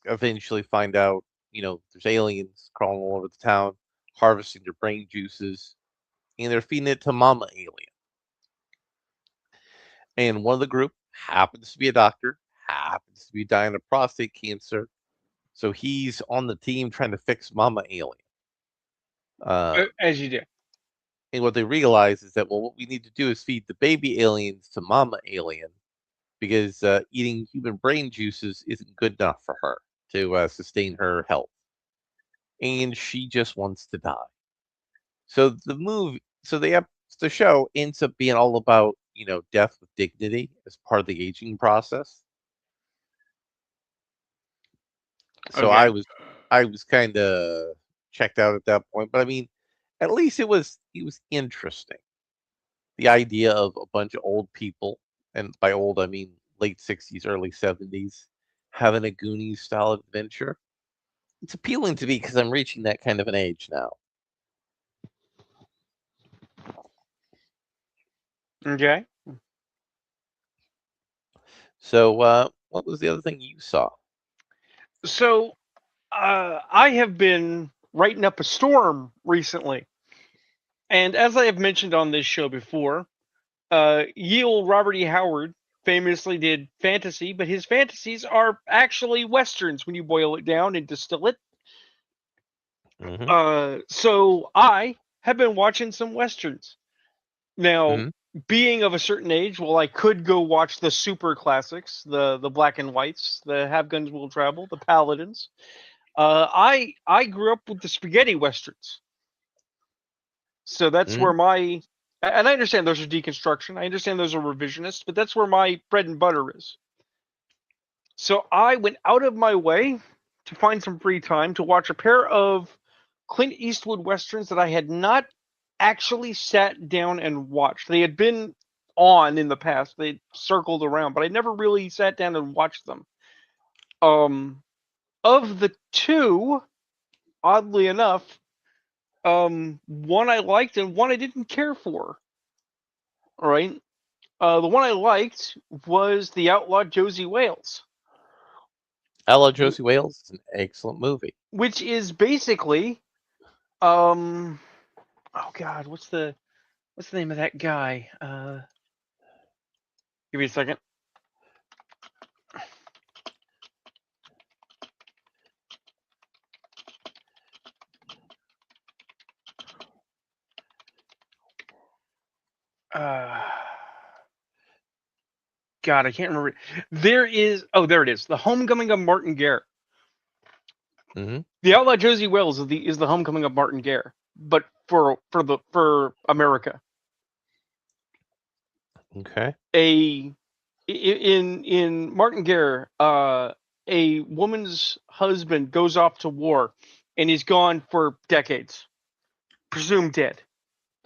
eventually find out, there's aliens crawling all over the town, harvesting their brain juices, and they're feeding it to Mama Alien. And one of the group happens to be a doctor, happens to be dying of prostate cancer, So he's on the team trying to fix Mama Alien. Um, As you do. and what they realize is that, well, what we need to do is feed the baby aliens to Mama Alien because eating human brain juices isn't good enough for her to sustain her health. And she just wants to die. So the show ends up being all about death with dignity as part of the aging process. So Okay. I was kind of checked out at that point, but I mean, at least it was interesting. The idea of a bunch of old people, and by old I mean late 60s, early 70s, having a Goonies style adventure. It's appealing to me because I'm reaching that kind of an age now. Okay. So, what was the other thing you saw? So I have been writing up a storm recently. And as I have mentioned on this show before, Yale Robert E. Howard famously did fantasy, but his fantasies are actually westerns when you boil it down and distill it. Hmm. So I have been watching some westerns. Now, Hmm. being of a certain age, well, I could go watch the super classics, the black and whites, the Have Guns Will Travel, the Paladins. I grew up with the spaghetti westerns, so that's Hmm. where my and I understand those are deconstruction. I understand those are revisionist, but that's where my bread and butter is. So I went out of my way to find some free time to watch a pair of Clint Eastwood westerns that I had not actually sat down and watched. They had been on in the past. They circled around, but I never really sat down and watched them. Um of the two, oddly enough, one I liked and one I didn't care for. All right. The one I liked was The Outlaw Josie Wales, I Love Josie Wales. It's an excellent movie. which is basically um oh god, what's the name of that guy? Give me a second. Uh God, I can't remember. There it is. The Homecoming of Martin Gare. Hmm. The Outlaw Josie Wales is the Homecoming of Martin Gare, but for America. Okay. A in Martin Gare, a woman's husband goes off to war, and he's gone for decades, presumed dead.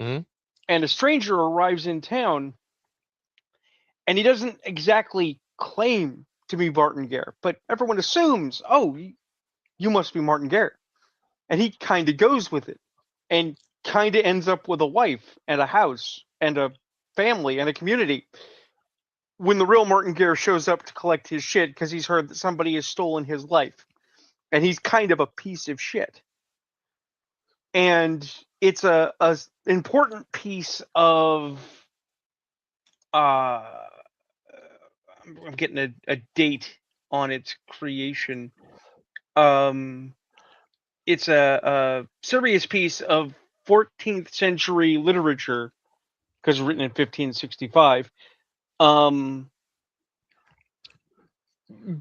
Hmm. And a stranger arrives in town, and he doesn't exactly claim to be Martin Gare, but everyone assumes, oh, you must be Martin Gare, and he kind of goes with it, and kind of ends up with a wife and a house and a family and a community when the real Martin Gare shows up to collect his shit because he's heard that somebody has stolen his life. And he's kind of a piece of shit. And it's a important piece of uh I'm getting a date on its creation. Um it's a serious piece of 14th century literature because written in 1565. Um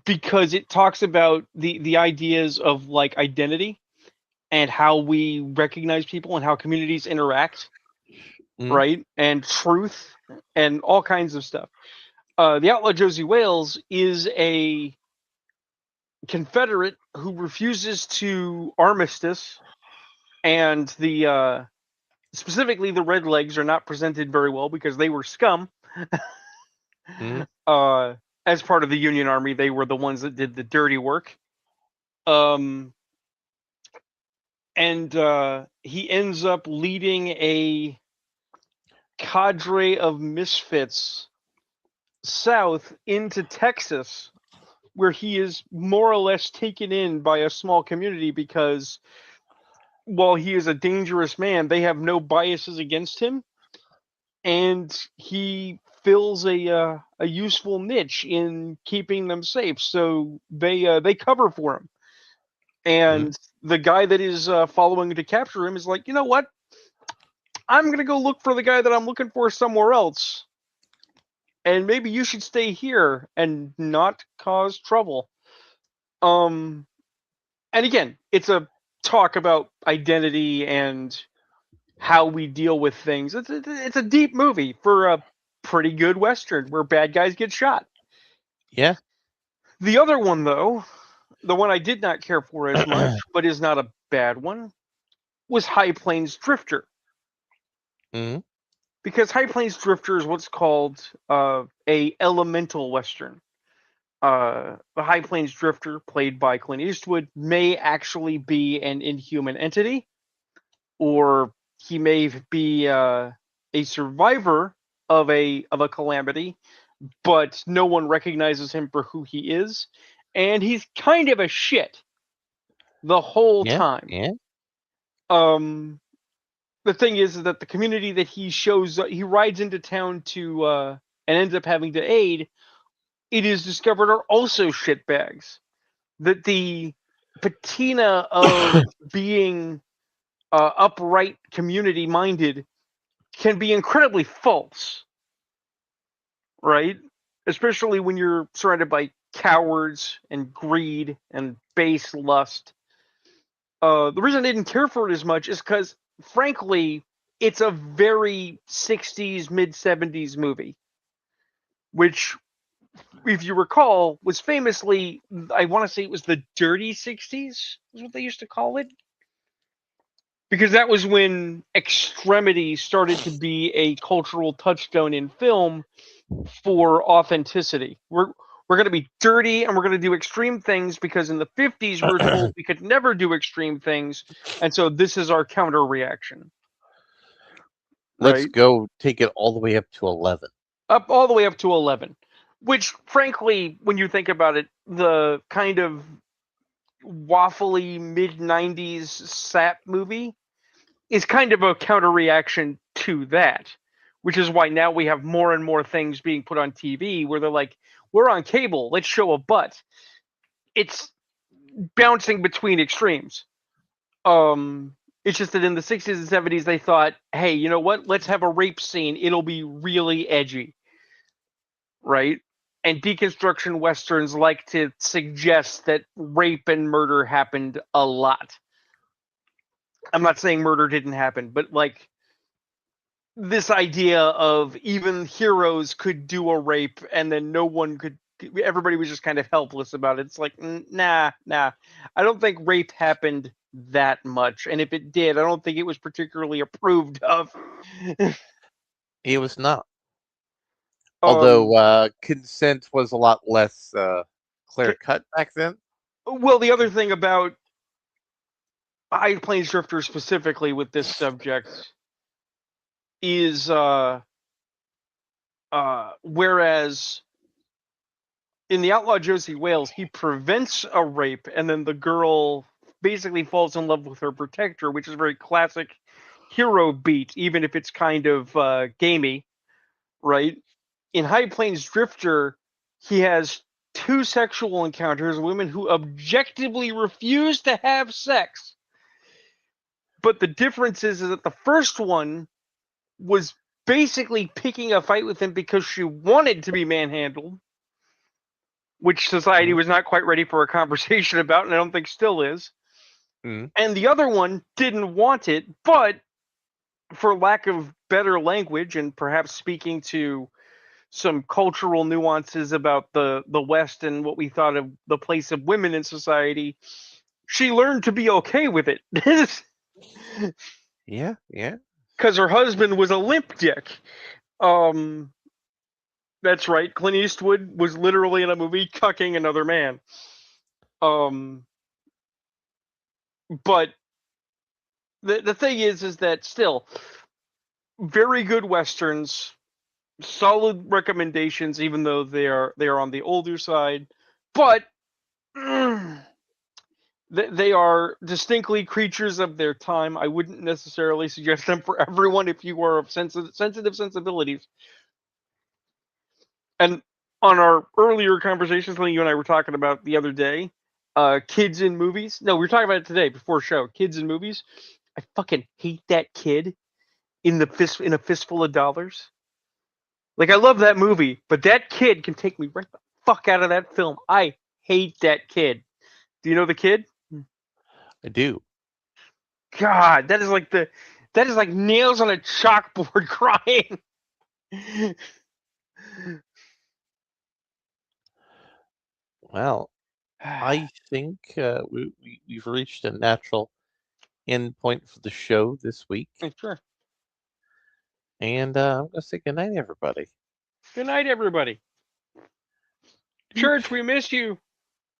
because it talks about the ideas of like identity and how we recognize people and how communities interact, Hmm. right? And truth and all kinds of stuff. The Outlaw Josie Wales is a Confederate who refuses to armistice, and specifically the Redlegs are not presented very well because they were scum. Hmm. uh, as part of the Union Army, they were the ones that did the dirty work. Um, and he ends up leading a cadre of misfits south into Texas, where he is more or less taken in by a small community because while he is a dangerous man, they have no biases against him, and he fills a useful niche in keeping them safe. So they cover for him. Mm-hmm. And the guy that is following to capture him is like, you know what? I'm going to go look for the guy that I'm looking for somewhere else. And maybe you should stay here and not cause trouble. Um, and again, it's a talk about identity and how we deal with things. It's a deep movie for a pretty good Western where bad guys get shot. Yeah. The other one, though, the one I did not care for as much, but is not a bad one, was High Plains Drifter. Mm-hmm. Because High Plains Drifter is what's called a elemental Western. The High Plains Drifter, played by Clint Eastwood, may actually be an inhuman entity, or he may be a survivor of a calamity, but no one recognizes him for who he is, and he's kind of a shit the whole Yeah. time. Yeah. Um, the thing is that the community that he rides into town to and ends up having to aid, it is discovered are also shitbags. That the patina of being upright, community minded can be incredibly false, right? Especially when you're surrounded by cowards and greed and base lust. The reason I didn't care for it as much is because, frankly, it's a very 60s, mid 70s movie, which, if you recall, was famously, I want to say it was the dirty 60s, is what they used to call it. Because that was when extremity started to be a cultural touchstone in film for authenticity. We're going to be dirty and we're going to do extreme things because in the 50s we were told we could never do extreme things, and so this is our counter reaction, Let's right? go take it all the way up to 11. Up all the way up to 11, which frankly, when you think about it, the kind of waffly mid 90s sap movie is kind of a counter reaction to that, which is why now we have more and more things being put on TV where they're like, we're on cable, let's show a butt. It's bouncing between extremes. It's just that in the 60s and 70s they thought, hey, you know what? Let's have a rape scene. It'll be really edgy, right? And deconstruction westerns like to suggest that rape and murder happened a lot. I'm not saying murder didn't happen, but like this idea of even heroes could do a rape and then no one could, everybody was just kind of helpless about it. It's like, nah. I don't think rape happened that much, and if it did, I don't think it was particularly approved of. It was not. Although um consent was a lot less clear cut back then. well, the other thing about High Plains Drifter specifically with this subject is whereas in the Outlaw Josie Wales, he prevents a rape, and then the girl basically falls in love with her protector, which is a very classic hero beat, even if it's kind of gamey, right? In High Plains Drifter, he has two sexual encounters, women who objectively refuse to have sex. But the difference is that the first one was basically picking a fight with him because she wanted to be manhandled, which society Mm-hmm. was not quite ready for a conversation about, and I don't think still is. Mm-hmm. And the other one didn't want it, but for lack of better language and perhaps speaking to some cultural nuances about the West and what we thought of the place of women in society, she learned to be okay with it. Yeah, yeah. Because her husband was a limp dick. Um, that's right. Clint Eastwood was literally in a movie cucking another man. Um, but the thing is that still very good westerns, solid recommendations, even though they are on the older side, but they are distinctly creatures of their time. I wouldn't necessarily suggest them for everyone if you are of sensitive sensibilities. And on our earlier conversations, something you and I were talking about the other day, kids in movies. No, we were talking about it today before show. Kids in movies. I fucking hate that kid in a fistful of dollars. Like I love that movie, but that kid can take me right the fuck out of that film. I hate that kid. Do you know the kid? I do. God, that is like nails on a chalkboard crying. Well, I think we've reached a natural end point for the show this week. Sure. And I'm going to say goodnight, everybody. Good night, everybody. Church, we miss you.